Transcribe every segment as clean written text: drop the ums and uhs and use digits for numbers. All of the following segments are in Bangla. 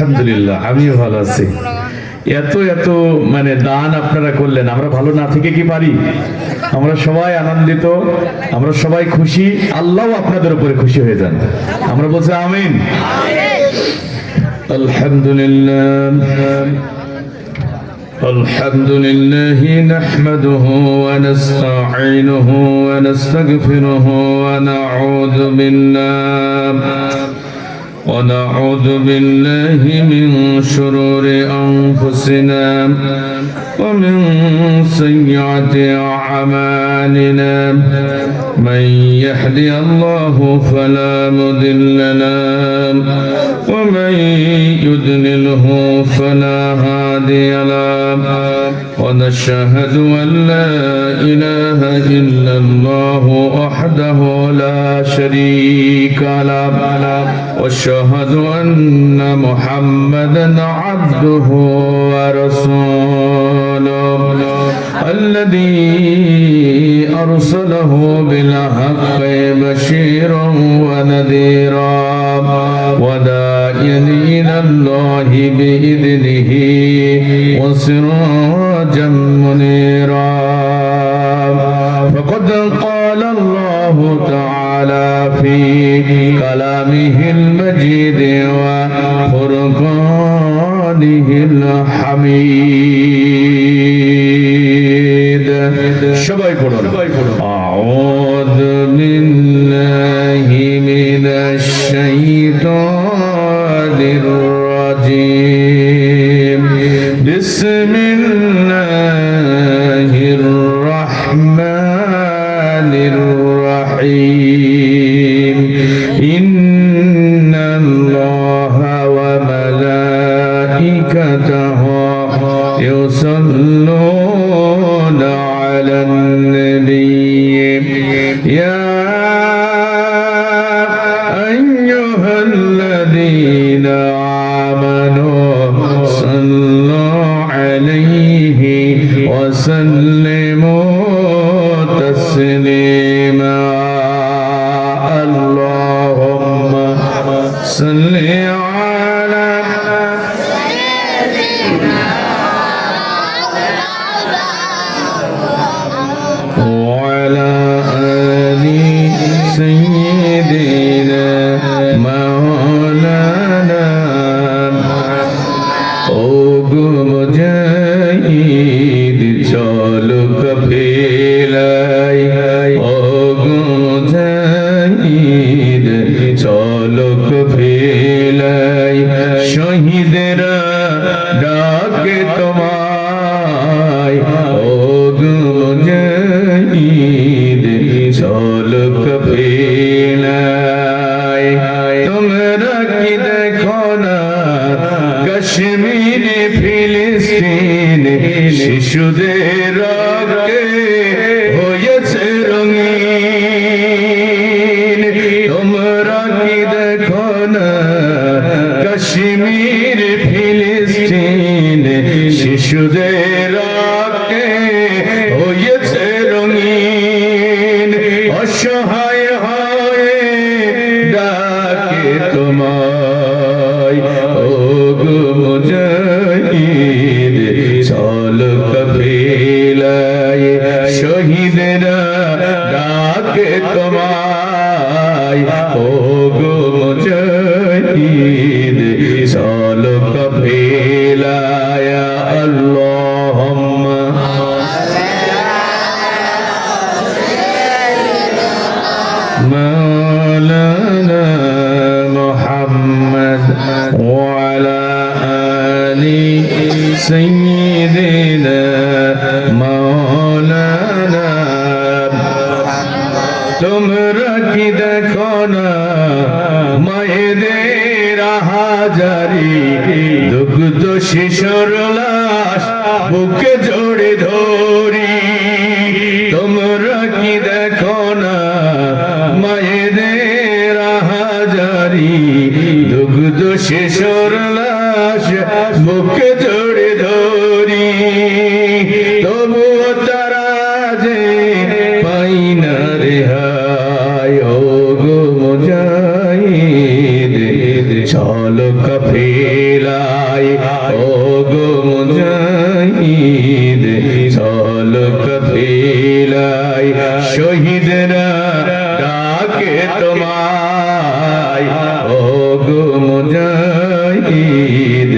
আলহামদুলিল্লাহ, আমিও ভালো আছি। এত এত মানে দান আপনারা করলেন, আমরা ভালো না থেকে কি পারি? আমরা সবাই আনন্দিত, আমরা সবাই খুশি, আল্লাহ আপনাদের উপরে খুশি হয়ে যান। আমরা বলছি আমিন। আলহামদুলিল্লাহ الحمد لله نحمده ونستعينه ونستغفره ونعوذ بالله من شرور أنفسنا ومن سيئات أعمالنا من يهدي الله فلا مضل له ومن يضلله فلا هادي له ونشهد أن لا إله إلا الله وحده لا شريك له وأشهد أن محمدا عبده ورسوله الذي أرسله بالحق بشيرا ونذيرا وداعيا إلى الله بإذنه وسراجا منيرا فقد قال الله تعالى في كلامه المجيد وفرقانه الحميد সবাই পড়ুন أعوذ بالله من الشيطان الرجيم بسم الله الرحمن الرحيم إن الله وملائكته يصلون على النبي يا أيها الذين آمنوا صلوا عليه وسلموا تسليما اللهم صل على وعلى آل سيدنا مولانا ওগো মুজাহিদ চলো কাফেলায় ওগো মুজাহিদ চলো কাফেলায় শহীদরা ডাকে তোমায় ওগো মুজাহিদ চলো কাফেলায় তোমরা কি দেখো না কাশ্মীর ফিলিস্তিন শিশুদের রক্তে হয়েছে রঙিন তোমরা কি দেখো না কাশ্মীর ফিলিস্তিন শিশুদের রক্তে হয়েছে রঙিন অসহায় হয়ে ডাকে তোমায় ওগো মুজাহিদ চলো কাফেলায় শহীদরা ডাকে তোমায় ওগো মুজাহিদ চলো কাফেলায় আল্লাহুম্মা مولانا محمد وعلى آل سيدنا مولانا তোমরা কি দেখো না মায়েদের হাজারি দুগ্ধ শিশুর লাশ বুকে জড়ে ধরি তোমরা কি দেখো না মায়েদের হাজারি দুগ্ধ শিশুর লাশ বুকে জড়ে ধরি তবুও তারা যে পাই না রেহাই ওগো মুজাহিদ চলো কাফেলায় কাফেলায় ও গো মুজাহিদ চলো কাফেলায় শহীদরা ডাকে তোমায় ও গো মুজাহিদ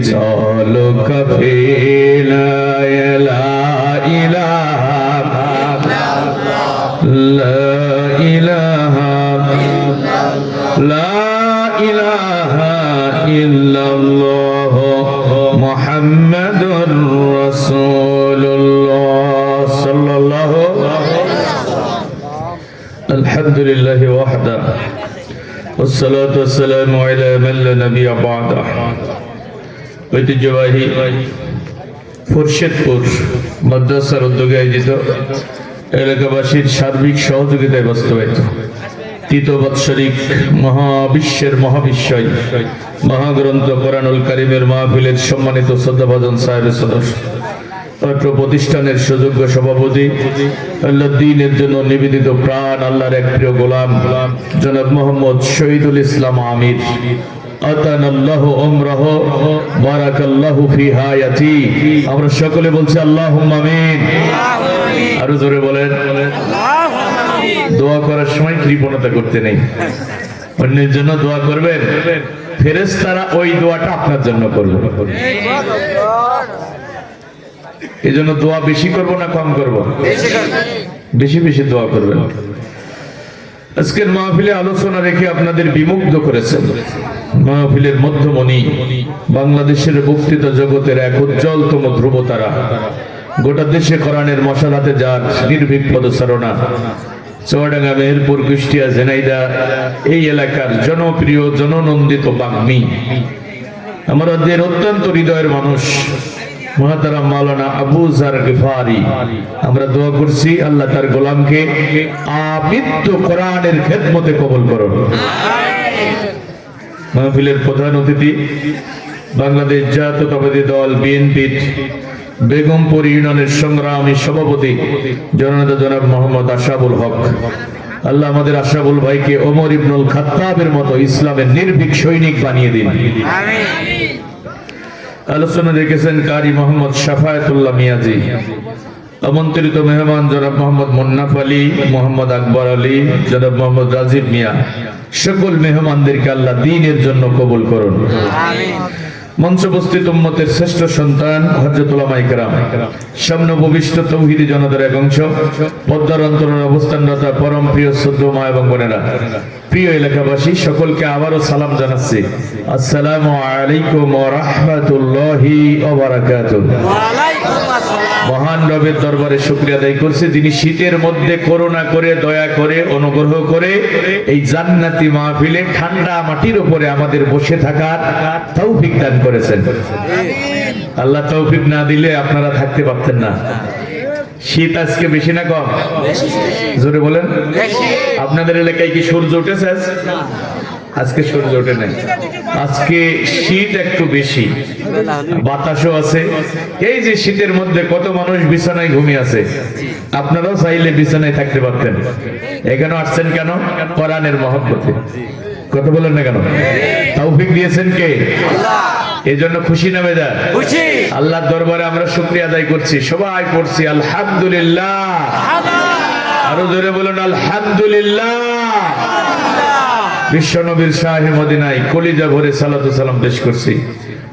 চলো কাফেলায় লা ইলাহা লা ইলাহা লা ইলাহা ইল্লাল্লাহ মুহাম্মাদুর রাসূলুল্লাহ সাল্লাল্লাহু আলহামদুলিল্লাহি ওয়াহদা والصلاة والسلام على من لا نبي بعده ঐতিহ্যবাহী ফরশেদপুর মাদ্রাসার উদ্যোগে আয়োজিত এলাকাবাসীর সার্বিক সহযোগিতায় বাস্তবায়িত তৃতীয় বাৎসরিক মহাবিশ্বের মহাবিশ্বয় মহাগ্রন্থ কোরআনুল কারীমের মাহফিলের সম্মানিত শ্রদ্ধাভাজন সাহেবের সদস্য অত্র প্রতিষ্ঠানের সুযোগ্য সভাপতি আল্লাহর দ্বীনের জন্য নিবেদিত প্রাণ আল্লাহর এক প্রিয় গোলাম জনাব মোহাম্মদ শহীদুল ইসলাম আমির আতানাল্লাহু উমরাহু বারাকাল্লাহু ফি হায়াতি আমরা সকলে বলছি আল্লাহুম্মা আমিন আরো জোরে বলেন দোয়া করার সময় কৃপণতা করতে নেই অন্যের জন্য দোয়া করবেন ফেরেশতারা ওই দোয়াটা আপনার জন্য করবে এই জন্য দোয়া বেশি করব না কম করব বেশি বেশি দোয়া করবেন আজকের মাহফিলে আলোচনা রেখে আপনাদের বিমুগ্ধ করেছেন মাহফিলের মধ্যমণি বাংলাদেশের বক্তৃতা জগতের এক উজ্জ্বলতম ধ্রুবতারা গোটা দেশে কোরআনের মশালাতে যার নির্ভীক পদচারণা চুয়াডাঙ্গা মেহেরপুর কুষ্টিয়া ঝিনাইদহ এই এলাকার জনপ্রিয় জননন্দিত বাগ্মী আমাদের অত্যন্ত হৃদয়ের মানুষ মুহতারাম মাওলানা আবু যার গিফারি আমরা দোয়া করছি আল্লাহ তার গোলামকে আমৃত্যু কোরআনের খেদমতে কবুল করুন মাহফিলের প্রধান অতিথি বাংলাদেশ জাতীয়তাবাদী দল বিএনপির বেগমপুর ইউনিয়নের সংগ্রামী সভাপতি জনাব মোহাম্মদ আশরাফুল হক আল্লাহ আমাদের আশরাফুল ভাইকে ওমর ইবনুল খাত্তাবের মতো ইসলামের নির্ভীক সৈনিক বানিয়ে দিন আমিন আলোচনা রেখেছেন কারি মোহাম্মদ শাফায়াতুল্লাহ মিয়াজি আমন্ত্রিত মেহমান জনাব মোহাম্মদ মুন্নাফ আলী মোহাম্মদ আকবর আলী জনাব মোহাম্মদ রাজীব মিয়া সকল মেহমানদেরকে আল্লাহ দ্বীনের জন্য কবুল করুন আমিন মঞ্চ উপস্থিত উম্মতের শ্রেষ্ঠ সন্তান হযরত উলামায়ে কেরাম সামনে ভবিষ্যৎ তৌহিদি জনতার এক অংশ পদ্মার অন্তরের অবস্থানরত পরম প্রিয় শ্রদ্ধেয় মা এবং বোনেরা প্রিয় এলাকাবাসী সকলকে আবারও সালাম জানাচ্ছি আসসালামু আলাইকুম ওয়া রাহমাতুল্লাহি ওয়া বারাকাতুহু ওয়া আলাইকুম আসসালাম মহান রবের দরবারে শুকরিয়া আদায় করছি যিনি শীতের মধ্যে করুণা করে দয়া করে অনুগ্রহ করে এই জান্নাতি মাহফিলে ঠান্ডা মাটির উপরে আমাদের বসে থাকার তৌফিক দান করেছেন আল্লাহ তৌফিক না দিলে আপনারা থাকতে পারতেন না শীত আজকে বেশি না কম জোরে বলেন আপনাদের এলাকায় কি সূর্য উঠেছে আজকে সূর্য ওঠে নাই আজকে শীত একটু বেশি বাতাসও আছে এই যে শীতের মধ্যে কত মানুষ বিছানায় ঘুমিয়ে আছে আপনারাও চাইলে বিছানায় থাকতে পারতেন এখানে আসছেন কেন কোরআনের মহব্বতে কথা বলেন না কেন তৌফিক দিয়েছেন কে আল্লাহ এজন্য খুশি না বেজার খুশি আল্লাহর দরবারে আমরা শুকরিয়া আদায় করছি সবাই পড়ছি আলহামদুলিল্লাহ আরো জোরে বলুন আলহামদুলিল্লাহ বিশ্বনবীর শাহে মদিনায় কলিজা ভরে সালাতু সালাম পেশ করছি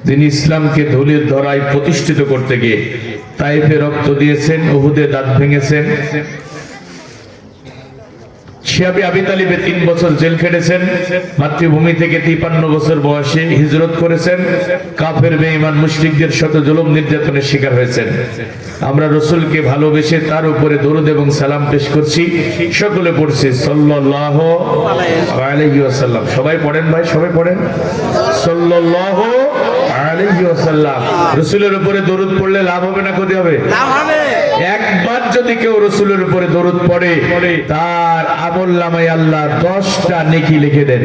যিনি ইসলামকে ধুলির ধরায় প্রতিষ্ঠিত করতে গিয়ে তাইফে রক্ত দিয়েছেন উহুদে দাঁত ভেঙেছেন শিয়াবে আবি তালিবে 3 বছর জেল খেটেছেন মাতৃভূমি থেকে 53 বছর বয়সে হিজরত করেছেন কাফের বেঈমান মুশরিকদের শত জুলুম নির্যাতনের শিকার হয়েছেন আমরা রাসূলকে ভালোবেসে তার উপরে দরুদ এবং সালাম পেশ করছি সকলে পড়ছি সাল্লাল্লাহু আলাইহি ওয়াসাল্লাম সবাই পড়েন ভাই সবাই পড়েন সাল্লাল্লাহু আলাইহি ওয়াসাল্লাম রাসূলের উপরে দরুদ পড়লে লাভ হবে না ক্ষতি হবে লাভ হবে একবার যদি কেউ রাসূলের উপরে দরুদ পড়ে তার আমলনামায় আল্লাহ 10টা নেকি লিখে দেন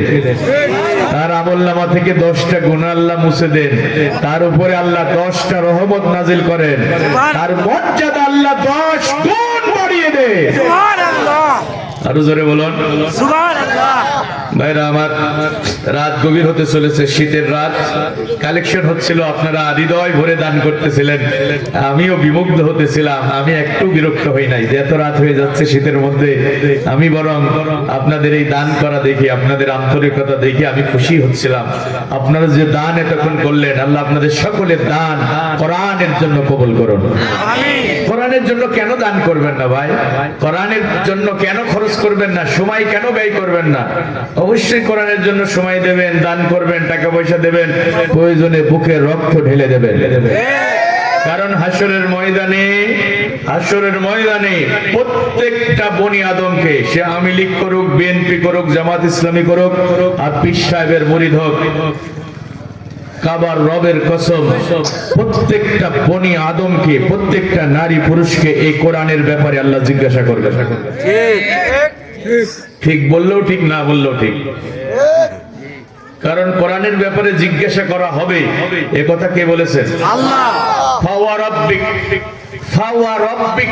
তার আমলনামা থেকে 10টা গুনাহ আল্লাহ মুছে দেন তার উপরে আল্লাহ 10টা রহমত নাজিল করেন তার মর্যাদা আল্লাহ 10 গুণ বাড়িয়ে দেন সুবহানাল্লাহ আরো জোরে বলুন সুবহানাল্লাহ ভাইরা আমার, রাত গভীর হতে চলেছে, শীতের রাত, কালেকশন হচ্ছিল, আপনারা হৃদয় ভরে দান করতেছিলেন, আমিও বিমুগ্ধ হতেছিলাম। আমি একটু বিরক্ত হই নাই যে এত রাত হয়ে যাচ্ছে শীতের মধ্যে, আমি বরং আপনাদের এই দান করা দেখি, আপনাদের আন্তরিকতা দেখি আমি খুশি হচ্ছিলাম। আপনারা যে দান এতক্ষণ করলেন, আল্লাহ আপনাদের সকলের দান কোরআনের জন্য কবুল করুন। কোরআনের জন্য কেন দান করবেন না ভাই? কোরআনের জন্য কেন খরচ করবেন না? সময় কেন ব্যয় করবেন না? অবশ্যই কোরআনের জন্য সময় দেবেন, দান করবেন, টাকা পয়সা দেবেন, প্রয়োজনে বুকে রক্ত ঢেলে দেবেন। কারণ হাসরের ময়দানে প্রত্যেকটা বনি আদমকে, সে আওয়ামী লীগ করুক, বিএনপি করুক, জামাত ইসলামী করুক, আর পীর সাহেবের মুরিদ হোক, কাবার রবের কসম, প্রত্যেকটা বনি আদমকে, প্রত্যেকটা নারী পুরুষকে এই কোরআনের ব্যাপারে আল্লাহ জিজ্ঞাসা করবে। ঠিক বললেও ঠিক, না বললেও ঠিক, কারণ কোরআনের ব্যাপারে জিজ্ঞাসা করা হবে, এ কথা কে বলেছেন? আল্লাহ। ফাওয়া রাব্বিক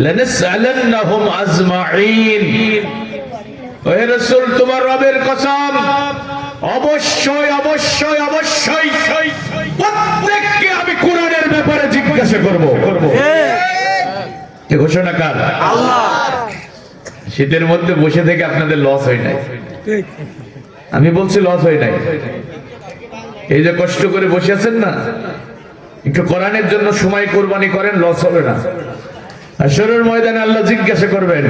লানাসআলান্নাহুম আজমাইন। ওহে রাসূল, তোমার রবের কসম, অবশ্যই অবশ্যই অবশ্যই প্রত্যেককে আমি কোরআনের ব্যাপারে জিজ্ঞাসা করব। এ ঘোষণা কার? আল্লাহ। শীতের মধ্যে বসে থেকে আপনাদের লস হয় নাই, আমি বলছি লস হয় নাই। এই যে কষ্ট করে বসে আছেন না, একটু কোরআনের জন্য সময় কোরবানি করেন, লস হবে না। হাসরের ময়দানে আল্লাহ জিজ্ঞাসা করবেন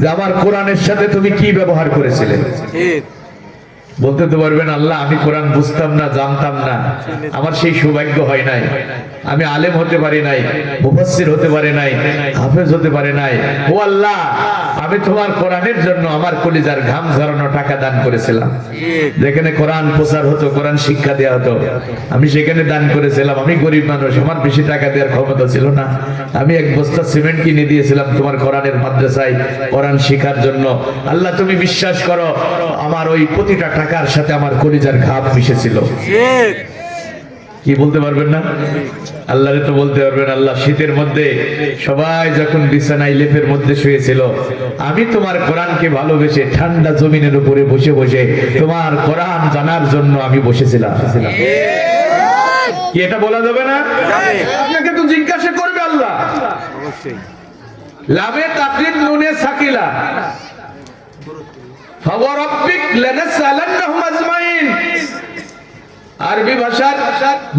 যে আমার কোরআনের সাথে তুমি কি ব্যবহার করেছিলে। বলতে তো পারবেন, আল্লাহ আমি কোরআন বুঝতাম না, জানতাম না, আমার সেই সৌভাগ্য হয় নাই, আমি আলেম হতে পারি নাই, মুফাসসির হতে পারি নাই, হাফেজ হতে পারি নাই। ও আল্লাহ, আমি তোমার কোরআনের জন্য আমার কলিজার ঘাম ঝরানো টাকা দান করেছিলাম, যেখানে কোরআন প্রচার হতো, কোরআন শিক্ষা দেওয়া হতো, আমি সেখানে দান করেছিলাম। আমি গরিব মানুষ, আমার বেশি টাকা দেওয়ার ক্ষমতা ছিল না, আমি এক বস্তা সিমেন্ট কিনে দিয়েছিলাম তোমার কোরআনের মাদ্রাসায় কোরআন শেখার জন্য। আল্লাহ তুমি বিশ্বাস করো, আমার ওই প্রতিটা টাকার সাথে আমার কলিজার ঘাম মিশেছিল। কি বলতে পারবেন না? আল্লাহরে তো বলতে পারবেন, আল্লাহ শীতের মধ্যে সবাই যখন বিছানায় লেপের মধ্যে শুয়েছিল, আমি তোমার কোরআনকে ভালোবেসে ঠান্ডা জমিনের উপরে বসে বসে তোমার কোরআন জানার জন্য আমি বসেছিলাম। কি এটা বলা যাবে না? আপনাকে তো জিজ্ঞাসা করবে আল্লাহ। লামে তাকরিদ নুনে সাকিলা, ফাওয়া রাব্বিক লানাসআলান্নাহুম আজমাইন। আরবি ভাষার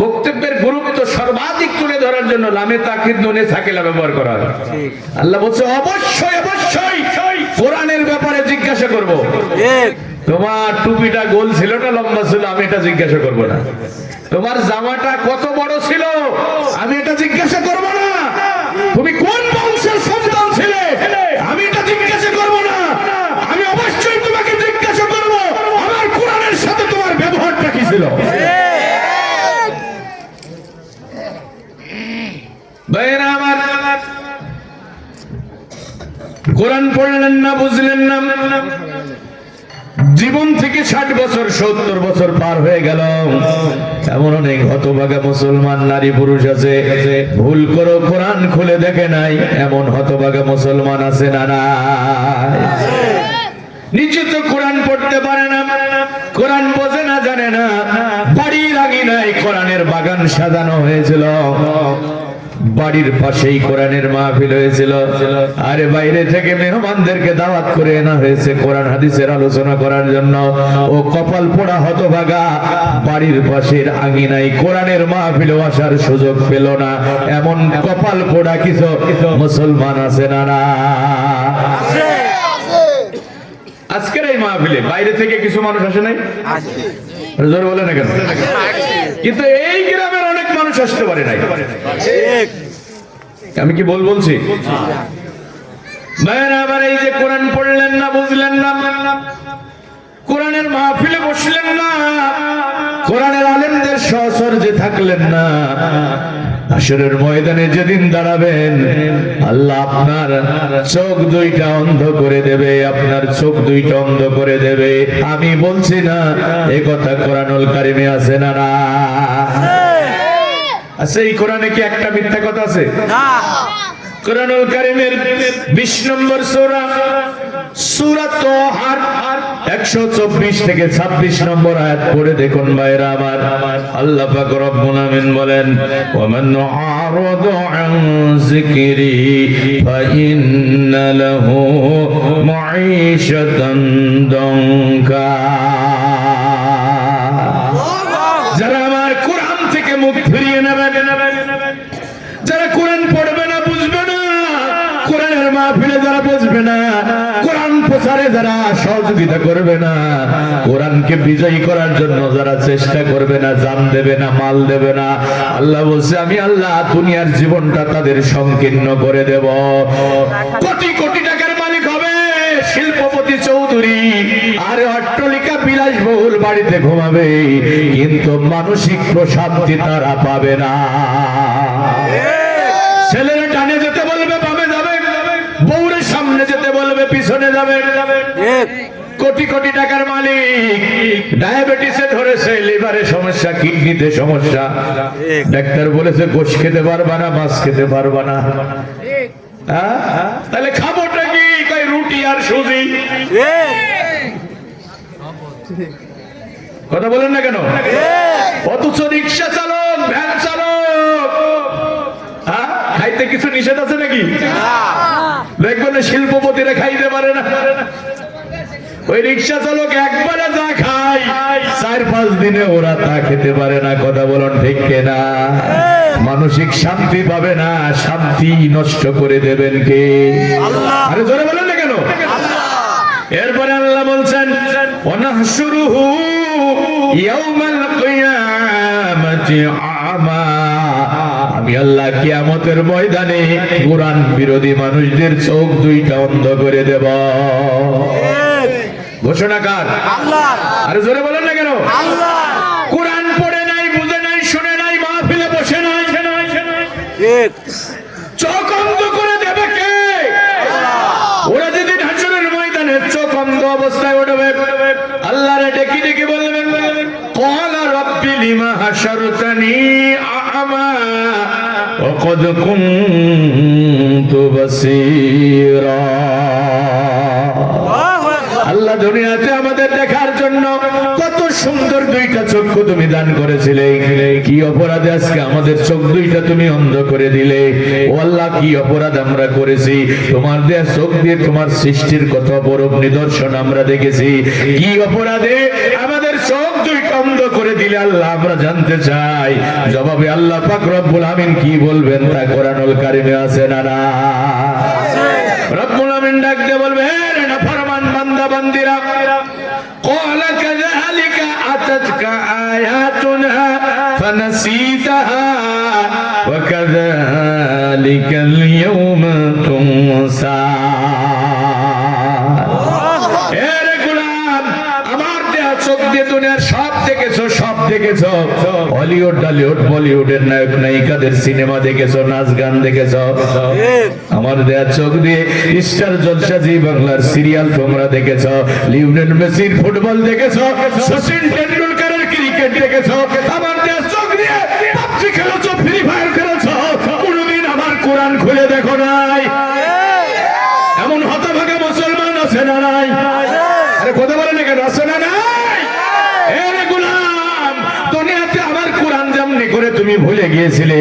বক্তব্যের গুরুত্ব সর্বাধিক তুলে ধরার জন্য লামে তাকিদ নুনে সাকিলা ব্যবহার করা হয়। আল্লাহ বলছে অবশ্যই অবশ্যই কোরআনের ব্যাপারে জিজ্ঞাসা করব। তোমার টুপিটা গোল ছিল না লম্বা ছিল, আমি এটা জিজ্ঞাসা করব না। তোমার জামাটা কত বড় ছিল, আমি এটা জিজ্ঞাসা করব না। তুমি কোন বংশের সন্তান ছিলে, আমি এটা জিজ্ঞাসা করব না। আমি অবশ্যই তোমাকে জিজ্ঞাসা করব আমার কোরআনের সাথে তোমার ব্যবহারটা কি ছিল। ভাইরা আমার, কোরআন পড়লেন না, বুঝলেন না, জীবন থেকে 60 বছর 70 বছর পার হয়ে গেল। এমন অনেক হতভাগা মুসলমান নারী পুরুষ আছে, ভুল করো কোরআন খুলে দেখে নাই, এমন হতভাগা মুসলমান আছে না নাই? নিজে তো কোরআন পড়তে পারে না, কোরআন বোঝে না, জানে না। বাড়ির আঙিনায় কোরআনের বাগান সাজানো হয়েছিল, বাড়ির পাশেই কোরআনের মাহফিল হয়েছিল, আরে বাইরে থেকে মেহমানদেরকে দাওয়াত করে আনা হয়েছে কোরআন হাদিসের আলোচনা করার জন্য। ও কপাল পোড়া হতভাগা, বাড়ির পাশের আঙিনায় কোরআনের মাহফিলে আসার সুযোগ পেল না। এমন কপাল পোড়া কিছু মুসলমান আছে না না? আজকের এই মাহফিলে বাইরে থেকে কিছু মানুষ আসে নাই? জোরে বলে না কেন? কিন্তু এই গ্রামের অনেক মানুষ আসতে পারে নাই। আমি কি বলছি? আবার এই যে কোরআন পড়লেন না, বুঝলেন না, কোরআনের মাহফিলে বসলেন না, কোরআনের আলেমদের সহচর্যে থাকলেন না, হাসরের ময়দানে যেদিন দাঁড়াবেন, আল্লাহ আপনার চোখ দুইটা অন্ধ করে দেবে, আপনার চোখ দুইটা অন্ধ করে দেবে। আমি বলছি না, এ কথা কোরআনুল কারিমে আছে না না? আছে। এই কোরআনে কি একটা মিথ্যা কথা আছে? না। কোরআনুল কারিমের 20 নম্বর সূরা সূরা তাহার 124 থেকে 26 নম্বর আয়াত পড়ে দেখুন ভাইরা আমার, আল্লাহ পাক রব্বুল আমিন বলেন, ওয়ামান আরাদা আন যিকরি ফাইন্না লাহু মাঈশাতান দানকা। যারা আমার কোরআন থেকে মুখ ফিরিয়ে নেবে, যারা কোরআন পড়বে না, বুঝবে না, কোরআনের মাহফিলে যারা বসবে না, কোরআন প্রচারে যারা সহযোগিতা করবে না, কোরআনকে বিজয়ী করার জন্য যারা চেষ্টা করবে না, জান দেবে না, মাল দেবে না, আল্লাহ বলছে আমি আল্লাহ দুনিয়ার জীবনটা তাদের সংকীর্ণ করে দেব। কোটি কোটি টাকার মালিক হবে শিল্পপতি চৌধুরী, আর অট্টালিকা বিলাসবহুল বাড়িতে ঘুমাবে, কিন্তু মানসিক প্রশান্তি তারা পাবে না। ছেলেরা ডানে যেতে বলবে বামে যাবে, বউরে সামনে যেতে বলবে পিছনে যাবে। কোটি কোটি টাকার মালিক, ডায়াবেটিসে ধরেছে, লিভারে সমস্যা, কিডনিতে সমস্যা, ডাক্তার বলেছে গোশ খেতে পারবা না, মাছ খেতে পারবা না। তাহলে খাবোটা কি? কই রুটি আর সুজি। কথা বলেন না কেন? অথচ রিক্সা চালক, ভ্যান চালক, খাইতে কিছু নিষেধ আছে নাকি? দেখবেন শিল্পপতিরা খাইতে পারে না, ওই রিক্সা চালক একবারে যা খায় 4-5 দিনে ওরা তা খেতে পারে না। কথা বলুন ঠিক কিনা? মানসিক শান্তি পাবে না, শান্তি নষ্ট করে দেবেন কে? আরে জোরে বলেন না কেন? এরপরে আল্লাহ বলছেন, ওয়ানাহশুরুহু ইয়াউমাল কিয়ামাতি আমা। আমি আল্লাহ কিয়ামতের ময়দানে কোরআন বিরোধী মানুষদের চোখ দুইটা অন্ধ করে দেব। ঘোষণা কার? আল্লাহ। আরে জোরে বলেন না কেন? আল্লাহ। কোরআন পড়ে নাই, বুঝে নাই, শুনে নাই, মাহফিলে বসে নাই, ঠিক চোখ অন্ধ করে দেবে কে? ওরা যেদিন হাসরের ময়দানে চোখ অন্ধ অবস্থায় উঠবে, আল্লাহরে ডেকে ডেকে বলবেন, ক্বালা রাব্বি লিমা হাশারতানি আ'মা ওয়া ক্বাদ কুনতু বাসীরা। আল্লাহ দুনিয়াতে আমাদের দেখার জন্য কত সুন্দর দুইটা চক্ষু তুমি দান করেছিলে, কি অপরাধে আজকে আমাদের চোখ দুইটা তুমি অন্ধ করে দিলে? ও আল্লাহ, কি অপরাধ আমরা করেছি? তোমার দেয়া চোখ দিয়ে তোমার সৃষ্টির কত বড় নিদর্শন আমরা দেখেছি, কি অপরাধে আমাদের চোখ দুইটা অন্ধ করে দিলে আল্লাহ আমরা জানতে চাই। জবাবে আল্লাহ পাক রব্বুল আমিন কি বলবেন তা কোরআনুল কারিমে আছে না? না, রব্বুল আমিন ডাক দিয়ে বলবে, হে নাফরমান বান্দা বান্দিরা, ক্বালা কাযালিকা আতাতকা আয়াতুনা ফানাসিতাহা ওয়া কাযালিকাল ইয়াওমা তুনসা। এরে গোলাম, আমার দেয়া চোখ দিয়ে দুনিয়ার সব দেখেছো, সব দেখেছো, হলিউড, টলিউড, বলিউডের নায়ক নায়িকাদের সিনেমা দেখেছো, নাচ গান দেখেছো। আমার দেয়া চোখ দিয়ে স্টার জলসা জি বাংলার সিরিয়াল তোমরা দেখেছো, লিওনেল মেসির ফুটবল দেখেছো, সচিন টেন্ডুলকারের ক্রিকেট দেখেছো। আমার দেয়া চোখ দিয়ে পাবজি খেলেছো, ফ্রি ফায়ার খেলেছো, কোনদিন আমার কোরআন খুলে দেখো নাই। এমন হতভাগা মুসলমান আছে না নাই? আরে কথা বলে না কেন? আছে না নাই? করে তুমি ভুলে গিয়েছিলে,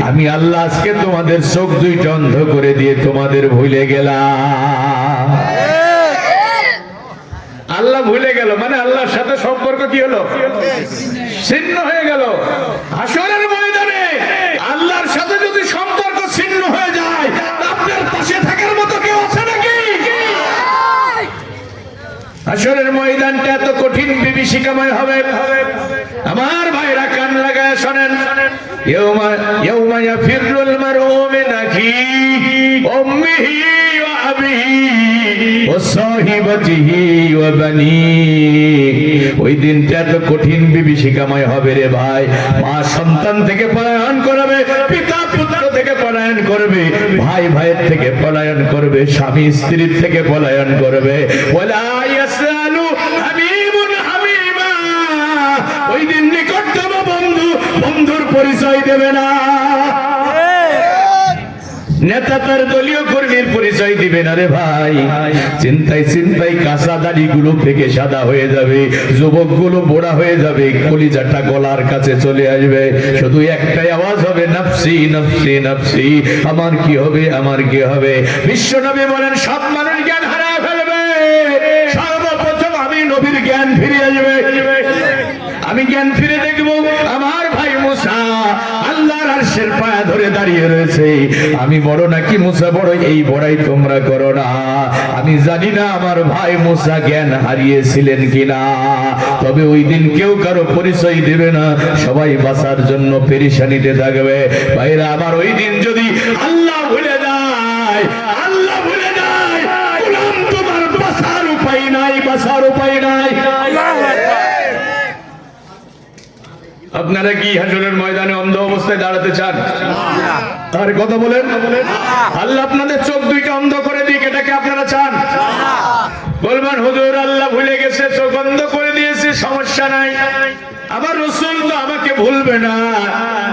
আমি আল্লাহ আজকে তোমাদের চোখ দুইটা অন্ধ করে দিয়ে তোমাদের ভুলে গেলাম। আল্লাহ ভুলে গেল মানে আল্লাহর সাথে সম্পর্ক কি হলো? ছিন্ন হয়ে গেল। হাসরের ময়দানে আল্লাহর সাথে যদি সম্পর্ক ছিন্ন হয়ে যায়, আপনার পাশে থাকার মতো কেউ আছে নাকি? হাসরের ময়দানটা এত কঠিন বিভীষিকাময় হবে। আমার ভাইরা কান লাগায় শোনেন, ইয়াউমা ইয়াফিরুল মারউ মিন আখিহি উম্মিহি ওয়া আবিহি ওয়া সাহিবাতিহি ওয়া বানিহি। ওই দিনটা এত কঠিন বিভীষিকাময় হবে রে ভাই। মা সন্তান থেকে পলায়ন করবে, পিতা পুত্র থেকে পলায়ন করবে, ভাই ভাইয়ের থেকে পলায়ন করবে, স্বামী স্ত্রীর থেকে পলায়ন করবে। ওয়ালা ইয়াসআলু হাবিবুন হাবিবা। ওই দিন নিকটতম বন্ধু বন্ধুর পরিচয় দেবে না, নেতা তার দলীয় কর্মীর পরিচয় দিবে না রে ভাই। চিন্তায় চিন্তায় কাঁচা দাড়িগুলো থেকে সাদা হয়ে যাবে, যুবকগুলো বুড়া হয়ে যাবে, কলিজাটা গলার কাছে চলে আসবে, শুধু একটাই আওয়াজ হবে, নাফসি নাফসি নাফসি, আমার কি হবে, আমার কি হবে। বিশ্বনবী বলেন সব মানুষ জ্ঞান হারিয়ে ফেলবে, সর্বপ্রথম আমি নবীর জ্ঞান ফিরে আসবে। আমি জ্ঞান ফিরে দেখবো আমার ভাই মুসা আল্লাহর আরশের পায়া ধরে দাঁড়িয়ে রয়েছে। আমি বড় নাকি মুসা বড়, এই বড়াই তোমরা করো না। আমি জানি না আমার ভাই মুসা জ্ঞান হারিয়েছিলেন কিনা, তবে ওই দিন কেউ কারো পরিচয় দেবে না, সবাই বাঁচার জন্য পেরেশানিতে থাকবে। ভাইরা আমার, ওই দিন যদি আল্লাহ ভুলে যায়, আল্লাহ ভুলে যায়, গোলাম তোমার বাঁচার উপায় নাই, বাঁচার উপায় নাই। আপনারা কি হাসরের ময়দানে অন্ধ অবস্থায় দাঁড়াতে চান? আর কথা বলেন, আল্লাহ আপনাদের চোখ দুইটা অন্ধ করে দিক, এটাকে আপনারা চান? বলবেন হুজুর আল্লাহ ভুলে গেছে, চোখ অন্ধ করে দিয়েছে, সমস্যা নাই, আমার রাসূল তো আমাকে ভুলবে না,